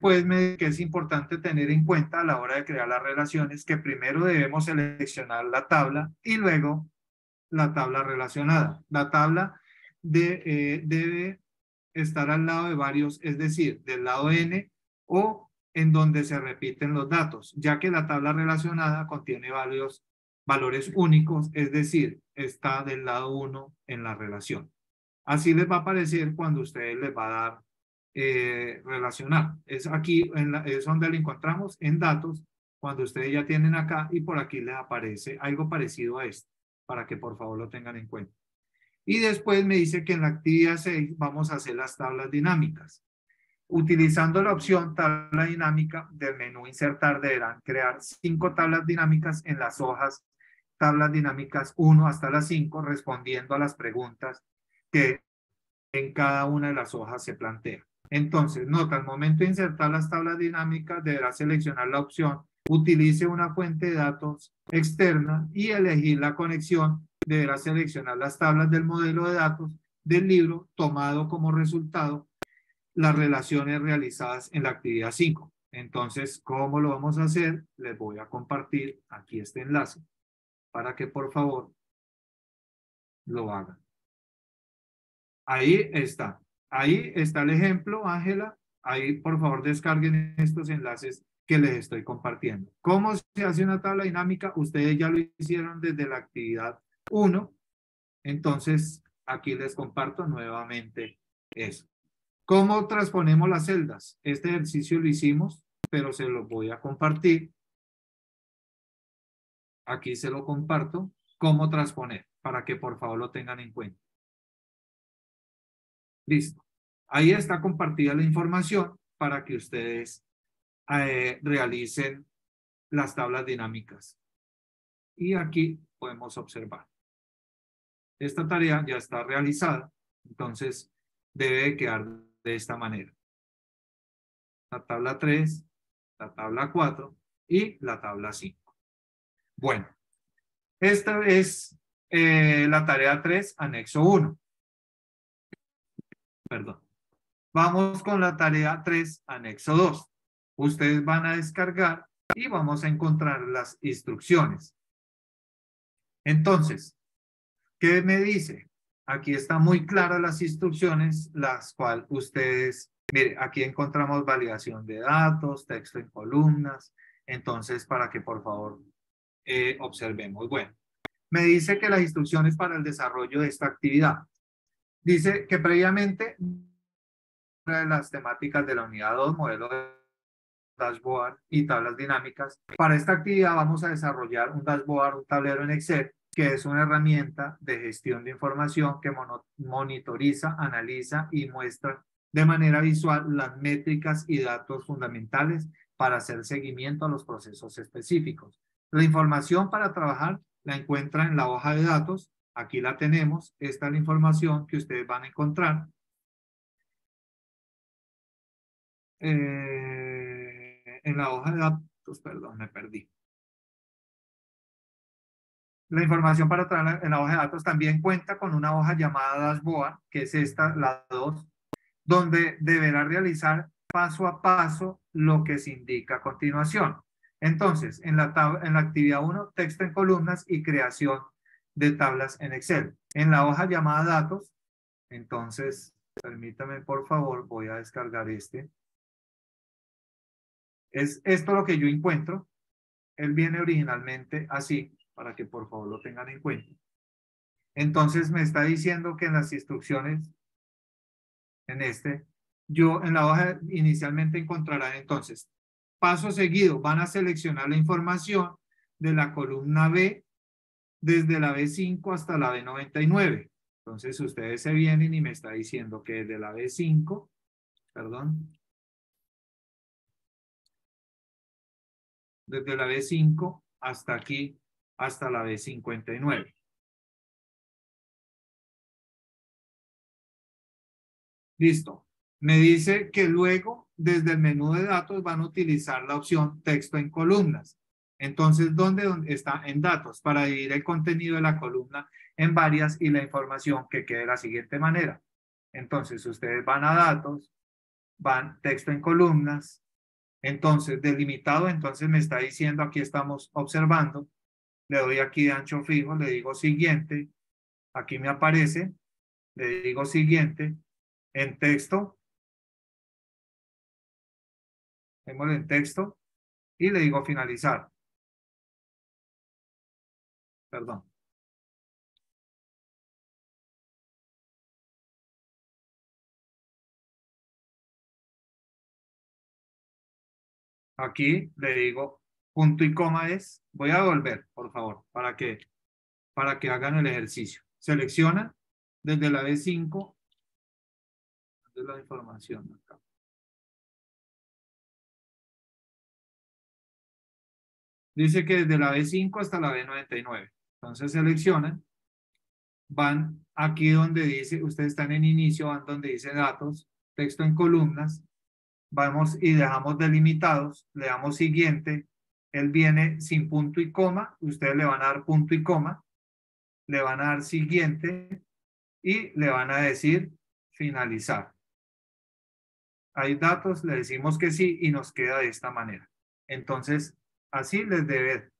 Pues que es importante tener en cuenta a la hora de crear las relaciones que primero debemos seleccionar la tabla y luego la tabla relacionada. La tabla debe estar al lado de varios, es decir, del lado n o en donde se repiten los datos, ya que la tabla relacionada contiene varios valores únicos, es decir, está del lado 1 en la relación. Así les va a aparecer cuando ustedes les va a dar relacionar. Es aquí, es donde lo encontramos en datos, cuando ustedes ya tienen acá y por aquí les aparece algo parecido a esto, para que por favor lo tengan en cuenta. Y después me dice que en la actividad 6 vamos a hacer las tablas dinámicas. Utilizando la opción tabla dinámica del menú insertar, deberán crear 5 tablas dinámicas en las hojas tablas dinámicas 1 hasta las 5, respondiendo a las preguntas que en cada una de las hojas se plantea. Entonces, nota, al momento de insertar las tablas dinámicas, deberá seleccionar la opción utilice una fuente de datos externa y elegir la conexión. Deberá seleccionar las tablas del modelo de datos del libro tomado como resultado las relaciones realizadas en la actividad 5. Entonces, ¿cómo lo vamos a hacer? Les voy a compartir aquí este enlace para que por favor lo hagan. Ahí está. Ahí está el ejemplo, Ángela. Ahí, por favor, descarguen estos enlaces que les estoy compartiendo. ¿Cómo se hace una tabla dinámica? Ustedes ya lo hicieron desde la actividad 1. Entonces, aquí les comparto nuevamente eso. ¿Cómo transponemos las celdas? Este ejercicio lo hicimos, pero se lo voy a compartir. Aquí se lo comparto. ¿Cómo transponer? Para que por favor lo tengan en cuenta. Listo. Ahí está compartida la información para que ustedes realicen las tablas dinámicas. Y aquí podemos observar. Esta tarea ya está realizada, entonces debe quedar de esta manera. La tabla 3, la tabla 4 y la tabla 5. Bueno, esta es la tarea 3, anexo 1. Perdón. Vamos con la tarea 3, anexo 2. Ustedes van a descargar y vamos a encontrar las instrucciones. Entonces, ¿qué me dice? Aquí están muy claras las instrucciones, las cuales ustedes, mire, aquí encontramos validación de datos, texto en columnas, entonces para que por favor observemos. Bueno, me dice que las instrucciones para el desarrollo de esta actividad. Dice que previamente de las temáticas de la unidad 2, modelo de dashboard y tablas dinámicas. Para esta actividad vamos a desarrollar un dashboard, un tablero en Excel, que es una herramienta de gestión de información que monitoriza, analiza y muestra de manera visual las métricas y datos fundamentales para hacer seguimiento a los procesos específicos. La información para trabajar la encuentra en la hoja de datos. Aquí la tenemos. Esta es la información que ustedes van a encontrar. En la hoja de datos, perdón, me perdí. La información para trabajar en la hoja de datos también cuenta con una hoja llamada dashboard, que es esta, la 2, donde deberá realizar paso a paso lo que se indica a continuación. Entonces, en la actividad 1, texto en columnas y creación de tablas en Excel. En la hoja llamada datos, entonces, permítame por favor, voy a descargar este. Es esto lo que yo encuentro. Él viene originalmente así, para que por favor lo tengan en cuenta. Entonces me está diciendo que en las instrucciones, en yo en la hoja inicialmente encontrarán entonces, paso seguido, van a seleccionar la información de la columna B, desde la B5 hasta la B99. Entonces ustedes se vienen y me está diciendo que desde la B5, perdón, desde la B5 hasta aquí, hasta la B59. Listo. Me dice que luego, desde el menú de datos, van a utilizar la opción texto en columnas. Entonces, ¿dónde está? En datos, para dividir el contenido de la columna en varias y la información que quede de la siguiente manera. Entonces, ustedes van a datos, van texto en columnas. Entonces, delimitado, entonces me está diciendo, aquí estamos observando, le doy aquí de ancho fijo, le digo siguiente, aquí me aparece, le digo siguiente, en texto, démosle en texto y le digo finalizar. Perdón. Aquí le digo punto y coma es. Voy a volver, por favor, para que hagan el ejercicio. Selecciona desde la B5 de la información acá. Dice que desde la B5 hasta la B99. Entonces seleccionan, van aquí donde dice, ustedes están en inicio, van donde dice datos, texto en columnas, vamos y dejamos delimitados, le damos siguiente, él viene sin punto y coma, ustedes le van a dar punto y coma, le van a dar siguiente y le van a decir finalizar. Hay datos, le decimos que sí y nos queda de esta manera. Entonces, así les debe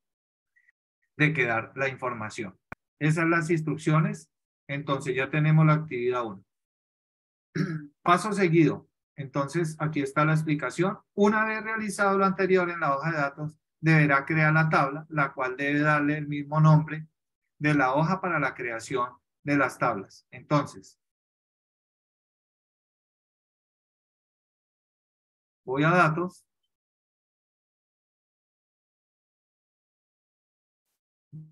de quedar la información. Esas son las instrucciones. Entonces ya tenemos la actividad 1. Paso seguido. Entonces, aquí está la explicación. Una vez realizado lo anterior en la hoja de datos, deberá crear la tabla, la cual debe darle el mismo nombre de la hoja para la creación de las tablas. Entonces, voy a datos,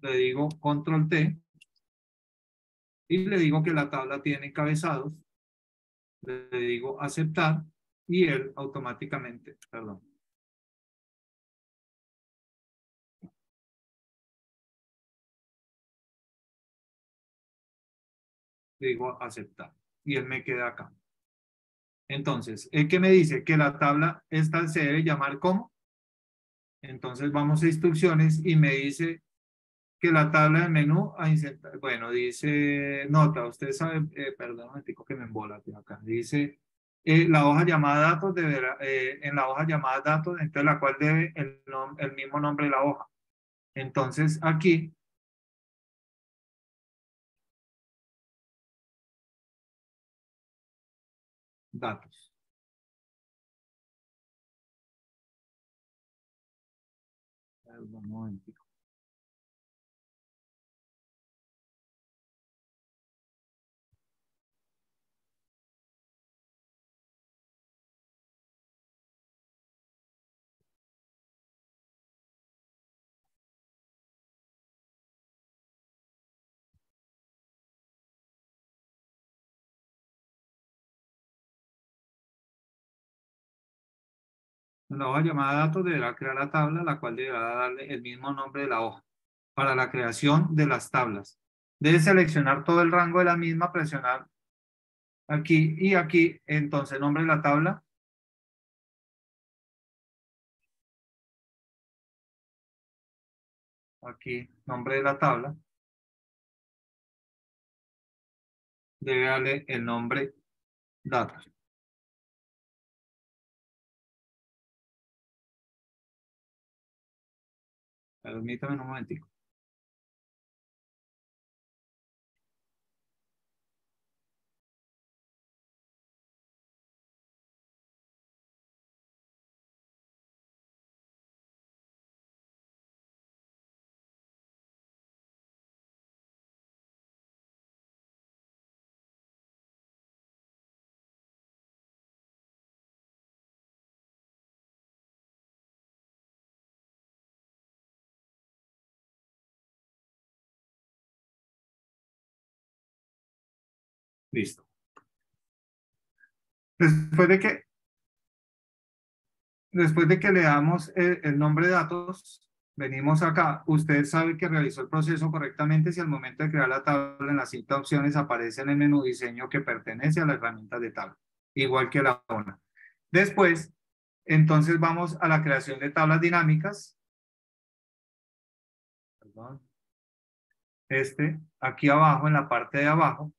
le digo control T y le digo que la tabla tiene encabezados, le digo aceptar y él automáticamente, perdón, le digo aceptar y él me queda acá. Entonces, ¿el que me dice? Que la tabla esta se debe llamar ¿cómo? Entonces vamos a instrucciones y me dice que la tabla del menú a insertar, bueno, dice nota, usted sabe, perdón, un momentico que me embola acá, dice la hoja llamada datos deberá, en la hoja llamada datos, entre la cual debe el mismo nombre de la hoja. Entonces aquí, datos. Perdón, un momentico. En la hoja llamada datos deberá crear la tabla, la cual deberá darle el mismo nombre de la hoja. Para la creación de las tablas, debe seleccionar todo el rango de la misma, presionar aquí y aquí, entonces nombre de la tabla. Aquí, nombre de la tabla. Debe darle el nombre datos. Permítame un momentico. Listo. Después de que, después de que le damos el nombre de datos, venimos acá. Usted sabe que realizó el proceso correctamente si al momento de crear la tabla en las 5 opciones aparece en el menú diseño que pertenece a la herramienta de tabla, igual que la ONA. Después, entonces vamos a la creación de tablas dinámicas. Perdón. Aquí abajo, en la parte de abajo,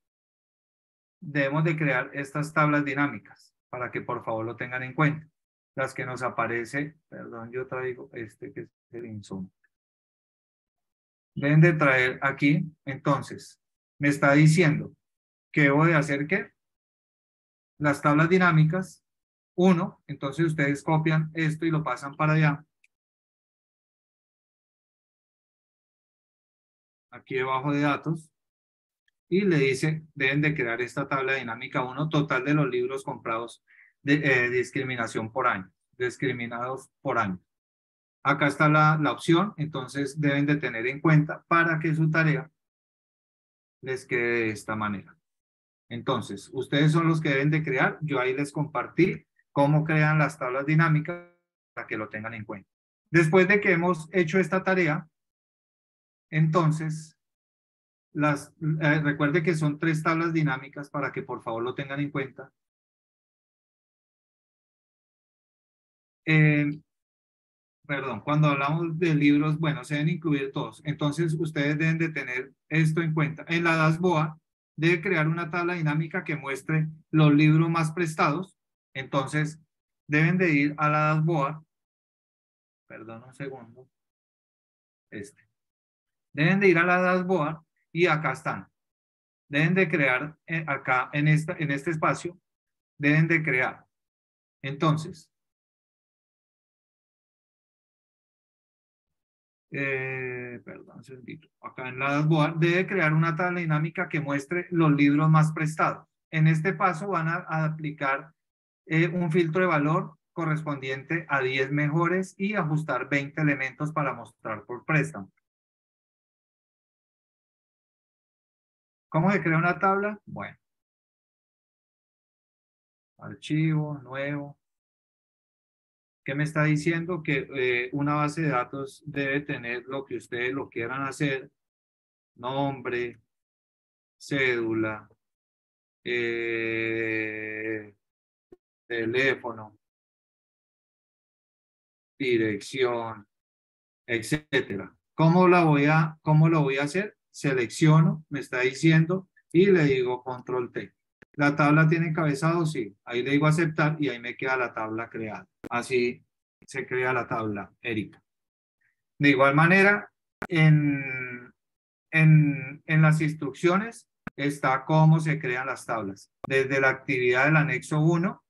debemos de crear estas tablas dinámicas para que por favor lo tengan en cuenta. Las que nos aparece, perdón, yo traigo que es el insumo. Deben de traer aquí, entonces, me está diciendo que debo de hacer ¿qué? Las tablas dinámicas, 1, entonces ustedes copian esto y lo pasan para allá. Aquí debajo de datos. Y le dice, deben de crear esta tabla dinámica 1, total de los libros comprados de discriminación por año, discriminados por año. Acá está la opción, entonces deben de tener en cuenta para que su tarea les quede de esta manera. Entonces, ustedes son los que deben de crear, yo ahí les compartí cómo crean las tablas dinámicas para que lo tengan en cuenta. Después de que hemos hecho esta tarea, entonces, recuerde que son 3 tablas dinámicas para que por favor lo tengan en cuenta. Perdón, cuando hablamos de libros, bueno, se deben incluir todos. Entonces, ustedes deben de tener esto en cuenta. En la DASBOA debe crear una tabla dinámica que muestre los libros más prestados. Entonces, deben de ir a la DASBOA. Perdón, un segundo. Deben de ir a la DASBOA y acá están. Deben de crear acá en este espacio, deben de crear. Entonces, perdón, un segundito. Acá en la dashboard debe crear una tabla dinámica que muestre los libros más prestados. En este paso van a aplicar un filtro de valor correspondiente a 10 mejores y ajustar 20 elementos para mostrar por préstamo. ¿Cómo se crea una tabla? Bueno. Archivo, nuevo. ¿Qué me está diciendo? Que una base de datos debe tener lo que ustedes lo quieran hacer. Nombre, cédula, teléfono, dirección, etcétera. ¿Cómo lo voy a hacer? Selecciono, me está diciendo, y le digo control T. ¿La tabla tiene encabezado? Sí. Ahí le digo aceptar y ahí me queda la tabla creada. Así se crea la tabla, Erika. De igual manera, en las instrucciones está cómo se crean las tablas. Desde la actividad del anexo 1,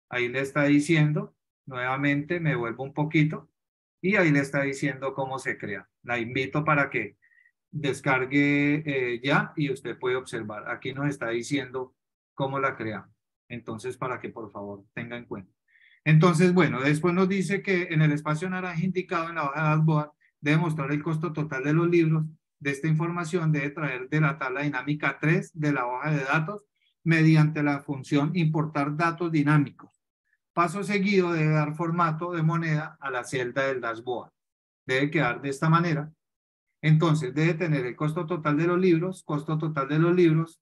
ahí le está diciendo, nuevamente me vuelvo un poquito, y ahí le está diciendo cómo se crea. La invito para que descargue ya y usted puede observar. Aquí nos está diciendo cómo la crea. Entonces, para que por favor tenga en cuenta. Entonces, bueno, después nos dice que en el espacio naranja indicado en la hoja de dashboard debe mostrar el costo total de los libros. De esta información debe traer de la tabla dinámica 3 de la hoja de datos mediante la función importar datos dinámicos. Paso seguido debe dar formato de moneda a la celda del dashboard. Debe quedar de esta manera. Entonces debe tener el costo total de los libros, costo total de los libros.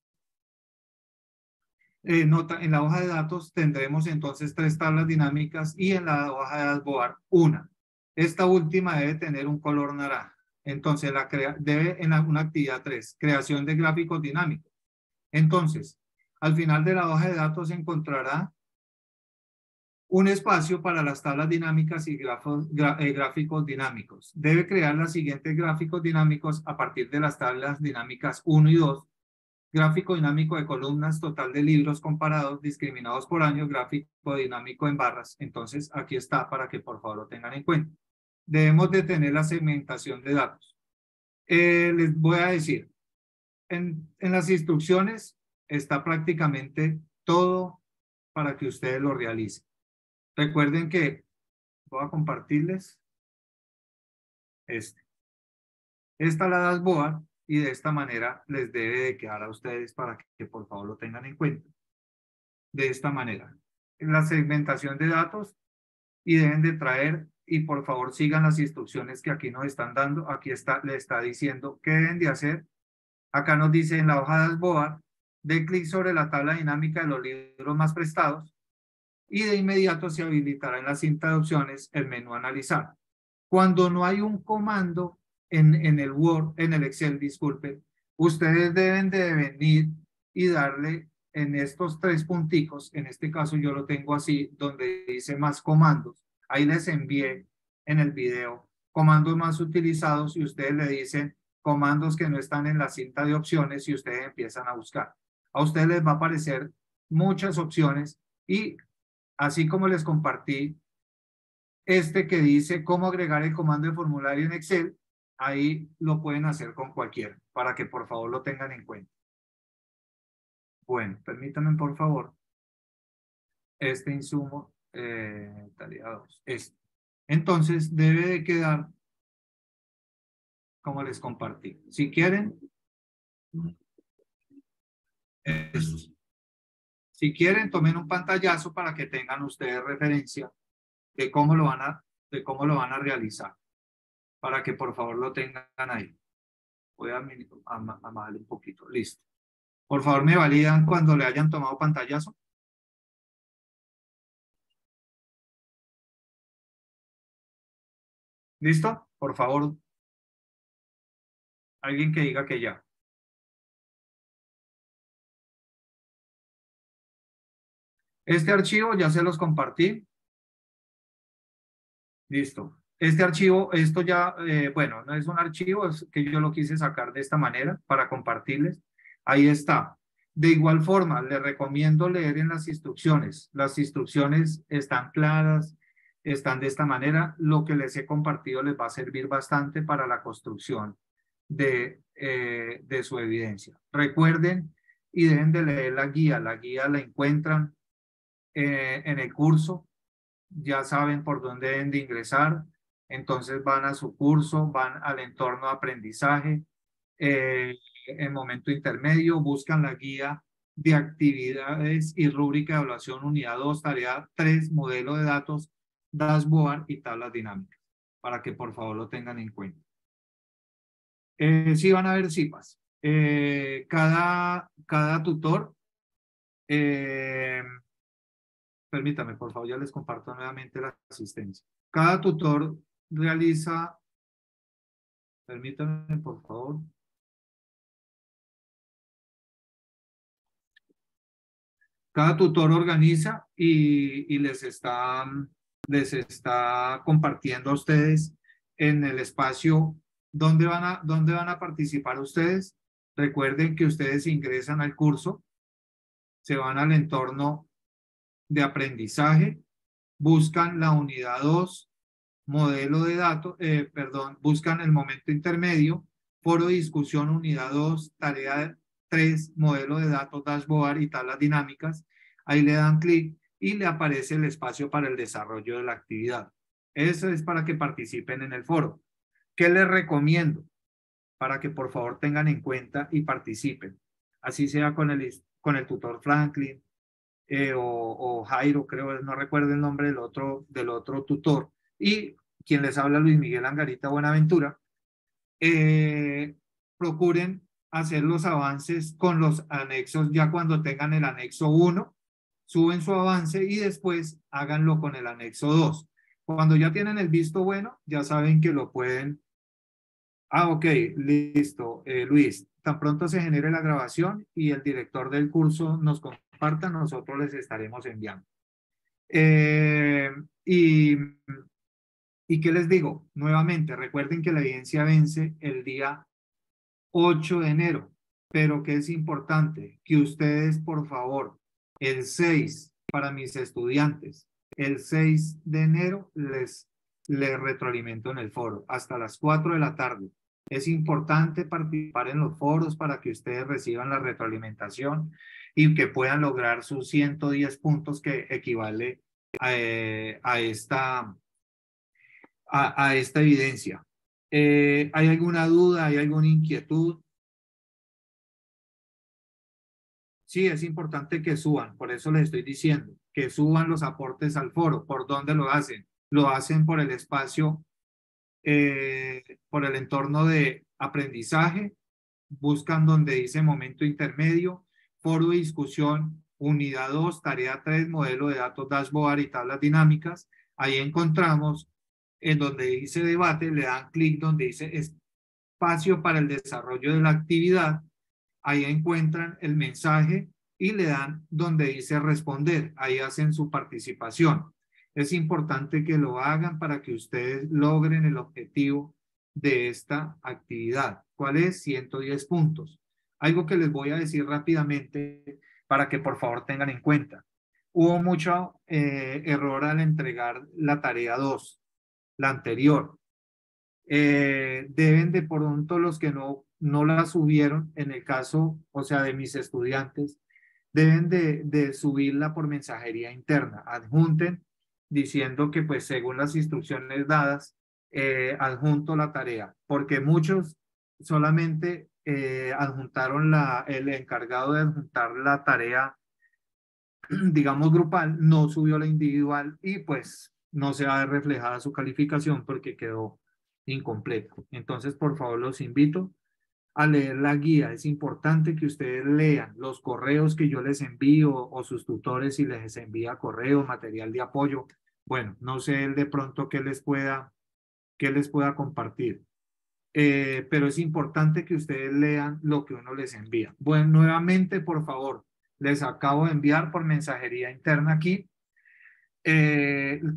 En la hoja de datos tendremos entonces 3 tablas dinámicas y en la hoja de dashboard una. Esta última debe tener un color naranja. Entonces debe en una actividad 3, creación de gráficos dinámicos. Entonces, al final de la hoja de datos se encontrará un espacio para las tablas dinámicas y gráficos dinámicos. Debe crear los siguientes gráficos dinámicos a partir de las tablas dinámicas 1 y 2. Gráfico dinámico de columnas, total de libros comparados, discriminados por año, gráfico dinámico en barras. Entonces, aquí está para que por favor lo tengan en cuenta. Debemos de tener la segmentación de datos. Les voy a decir, en las instrucciones está prácticamente todo para que ustedes lo realicen. Recuerden que voy a compartirles esta es la dashboard y de esta manera les debe de quedar a ustedes para que por favor lo tengan en cuenta. De esta manera, la segmentación de datos y deben de traer y por favor sigan las instrucciones que aquí nos están dando. Aquí le está diciendo qué deben de hacer. Acá nos dice en la hoja de dashboard, dé clic sobre la tabla dinámica de los libros más prestados y de inmediato se habilitará en la cinta de opciones el menú analizar. Cuando no hay un comando en el Word, en el Excel, disculpe, ustedes deben de venir y darle en estos 3 punticos, en este caso yo lo tengo así, donde dice más comandos. Ahí les envié en el video comandos más utilizados y ustedes le dicen comandos que no están en la cinta de opciones y ustedes empiezan a buscar. A ustedes les va a aparecer muchas opciones y así como les compartí este que dice cómo agregar el comando de formulario en Excel, ahí lo pueden hacer con cualquiera, para que por favor lo tengan en cuenta. Bueno, permítanme por favor, este insumo, tarea 2, este. Entonces debe de quedar como les compartí. Si quieren, esto. Si quieren, tomen un pantallazo para que tengan ustedes referencia de cómo lo van a realizar, para que por favor lo tengan ahí. Voy a bajarle un poquito. Listo. Por favor, me validan cuando le hayan tomado pantallazo. ¿Listo? Por favor, alguien que diga que ya. Este archivo ya se los compartí. Listo. Este archivo, esto ya, bueno, no es un archivo, es que yo lo quise sacar de esta manera para compartirles. Ahí está. De igual forma, les recomiendo leer en las instrucciones. Las instrucciones están claras, están de esta manera. Lo que les he compartido les va a servir bastante para la construcción de su evidencia. Recuerden y deben de leer la guía. La guía la encuentran en el curso. Ya saben por dónde deben de ingresar. Entonces van a su curso, van al entorno de aprendizaje. En momento intermedio buscan la guía de actividades y rúbrica de evaluación unidad 2, tarea 3, modelo de datos, dashboard y tablas dinámicas, para que por favor lo tengan en cuenta. Sí van a ver CIPAS. Cada tutor, permítame por favor, ya les comparto nuevamente la asistencia. Cada tutor realiza, permítame por favor. Cada tutor organiza y les está compartiendo a ustedes en el espacio dónde van a participar ustedes. Recuerden que ustedes ingresan al curso, se van al entorno de aprendizaje, buscan la unidad 2, modelo de datos, buscan el momento intermedio, foro de discusión, unidad 2, tarea 3, modelo de datos, dashboard y tablas dinámicas. Ahí le dan clic y le aparece el espacio para el desarrollo de la actividad. Eso es para que participen en el foro. ¿Qué les recomiendo? Para que por favor tengan en cuenta y participen. Así sea con el tutor Franklin, o Jairo, creo, no recuerdo el nombre del otro tutor, y quien les habla, Luis Miguel Angarita Buenaventura, procuren hacer los avances con los anexos ya cuando tengan el anexo 1, suben su avance y después háganlo con el anexo 2. Cuando ya tienen el visto bueno, ya saben que lo pueden. Ah, ok, listo. Luis, tan pronto se genere la grabación y el director del curso nos comparta, nosotros les estaremos enviando. Eh, y, ¿Y qué les digo? Nuevamente, recuerden que la evidencia vence el día 8 de enero, pero que es importante que ustedes, por favor, el 6 para mis estudiantes, el 6 de enero les retroalimento en el foro hasta las 4 de la tarde. Es importante participar en los foros para que ustedes reciban la retroalimentación y que puedan lograr sus 110 puntos que equivale a esta evidencia. ¿Hay alguna duda? ¿Hay alguna inquietud? Sí, es importante que suban, por eso les estoy diciendo, que suban los aportes al foro. ¿Por dónde lo hacen? Lo hacen por el espacio, por el entorno de aprendizaje, buscan donde dice momento intermedio, foro de discusión, unidad 2, tarea 3, modelo de datos dashboard y tablas dinámicas. Ahí encontramos en donde dice debate, le dan clic donde dice espacio para el desarrollo de la actividad. Ahí encuentran el mensaje y le dan donde dice responder. Ahí hacen su participación. Es importante que lo hagan para que ustedes logren el objetivo de esta actividad. ¿Cuál es? 110 puntos. Algo que les voy a decir rápidamente para que por favor tengan en cuenta. Hubo mucho error al entregar la tarea 2, la anterior. Deben de pronto los que no la subieron, en el caso, o sea, de mis estudiantes, deben de subirla por mensajería interna. Adjunten diciendo que pues según las instrucciones dadas, adjunto la tarea, porque muchos solamente adjuntaron el encargado de adjuntar la tarea, digamos, grupal, no subió la individual y pues no se va a ver reflejada su calificación porque quedó incompleto. Entonces, por favor, los invito a leer la guía. Es importante que ustedes lean los correos que yo les envío o sus tutores si les envía correo, material de apoyo. Bueno, no sé de pronto qué les pueda compartir. Pero es importante que ustedes lean lo que uno les envía. Bueno, nuevamente, por favor, les acabo de enviar por mensajería interna aquí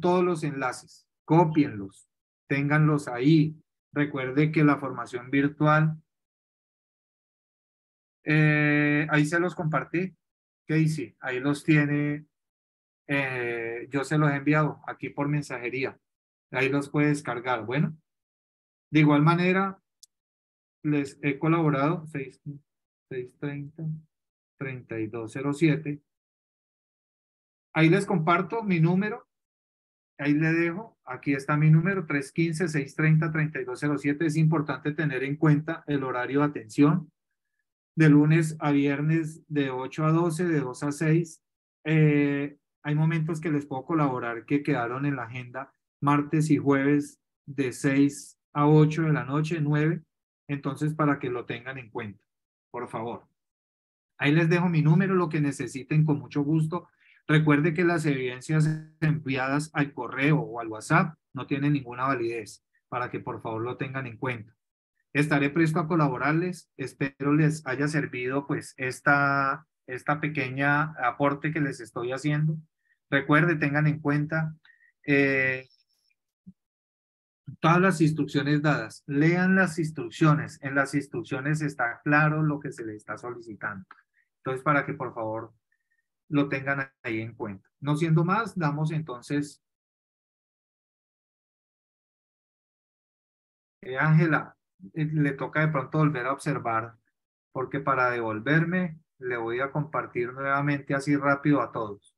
todos los enlaces. Cópienlos, ténganlos ahí. Recuerde que la formación virtual, ahí se los compartí. Casey, ahí los tiene. Yo se los he enviado aquí por mensajería. Ahí los puede descargar. Bueno, de igual manera, les he colaborado 630-3207. Ahí les comparto mi número. Ahí le dejo. Aquí está mi número 315-630-3207. Es importante tener en cuenta el horario de atención de lunes a viernes de 8 a 12, de 2 a 6. Hay momentos que les puedo colaborar que quedaron en la agenda martes y jueves de 6 a 8 de la noche, 9. Entonces, para que lo tengan en cuenta, por favor. Ahí les dejo mi número, lo que necesiten con mucho gusto. Recuerde que las evidencias enviadas al correo o al WhatsApp no tienen ninguna validez, para que por favor lo tengan en cuenta. Estaré presto a colaborarles. Espero les haya servido pues esta pequeña aporte que les estoy haciendo. Recuerde, tengan en cuenta eh, todas las instrucciones dadas. Lean las instrucciones. En las instrucciones está claro lo que se les está solicitando. Entonces, para que por favor lo tengan ahí en cuenta. No siendo más, damos entonces, Ángela, le toca de pronto volver a observar, porque para devolverme le voy a compartir nuevamente así rápido a todos.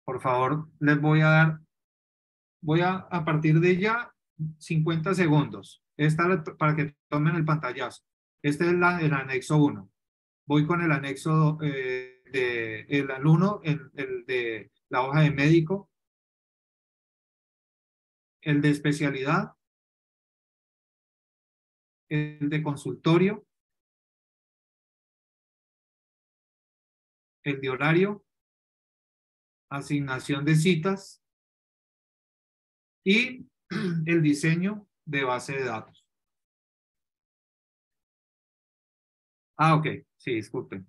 Por favor, les voy a dar, a partir de ya 50 segundos. Esta para que tomen el pantallazo. Este es el anexo 1. Voy con el anexo el 1, el de la hoja de médico, el de especialidad, el de consultorio, el de horario, asignación de citas y el diseño de base de datos. Ah, ok. Sí, disculpen.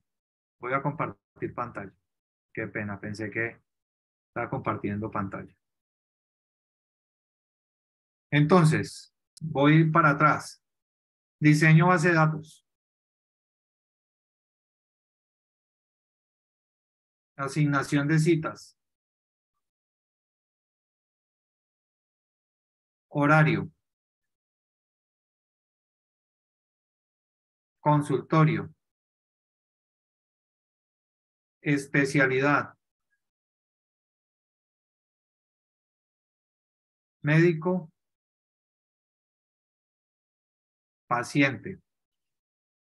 Voy a compartir pantalla. Qué pena, pensé que estaba compartiendo pantalla. Entonces, voy para atrás. Diseño base de datos. Asignación de citas. Horario. Consultorio. Especialidad. Médico. Paciente.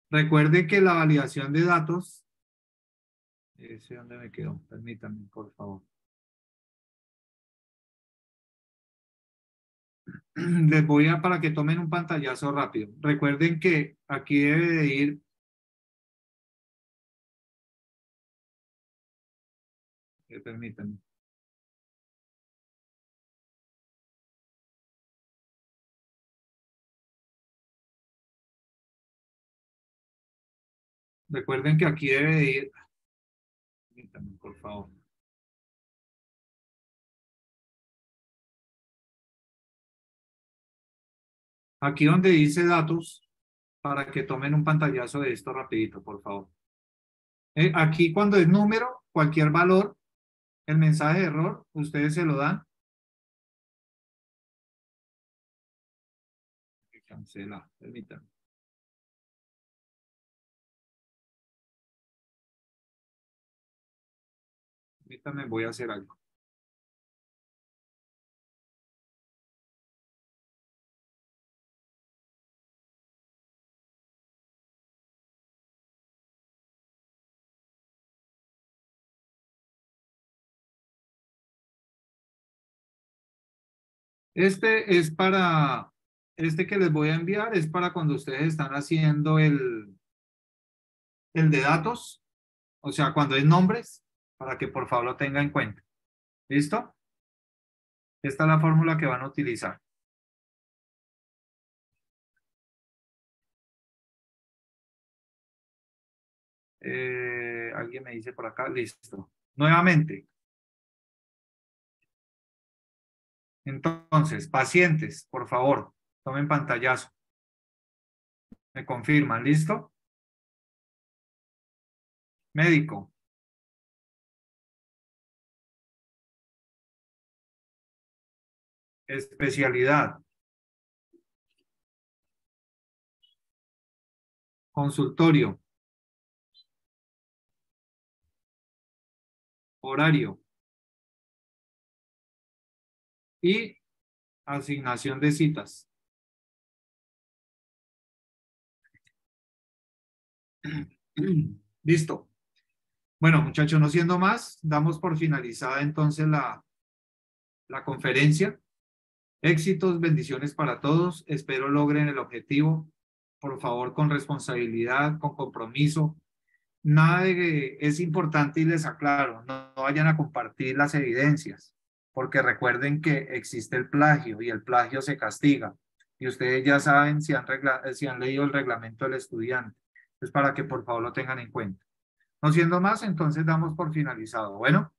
Recuerde que la validación de datos, ¿ese dónde me quedó? Permítanme, por favor. Les voy a, para que tomen un pantallazo rápido. Recuerden que aquí debe de ir, permítanme. Recuerden que aquí debe de ir, permítanme, por favor. Aquí donde dice datos, para que tomen un pantallazo de esto rapidito, por favor. Aquí cuando es número, cualquier valor, el mensaje de error, ustedes se lo dan. Cancela, permítanme. Permítanme, voy a hacer algo. Este que les voy a enviar es para cuando ustedes están haciendo el de datos, o sea, cuando es nombres, para que por favor lo tenga en cuenta. ¿Listo? Esta es la fórmula que van a utilizar. Alguien me dice por acá, listo. Nuevamente. Entonces, pacientes, por favor, tomen pantallazo. Me confirman, ¿listo? Médico. Especialidad. Consultorio. Horario. Y asignación de citas. Listo. Bueno, muchachos, no siendo más, damos por finalizada entonces la conferencia. Éxitos, bendiciones para todos. Espero logren el objetivo. Por favor, con responsabilidad, con compromiso. Nada de que es importante y les aclaro, no vayan a compartir las evidencias, porque recuerden que existe el plagio y el plagio se castiga. Y ustedes ya saben si han leído el reglamento del estudiante. Es para que por favor lo tengan en cuenta. No siendo más, entonces damos por finalizado. Bueno.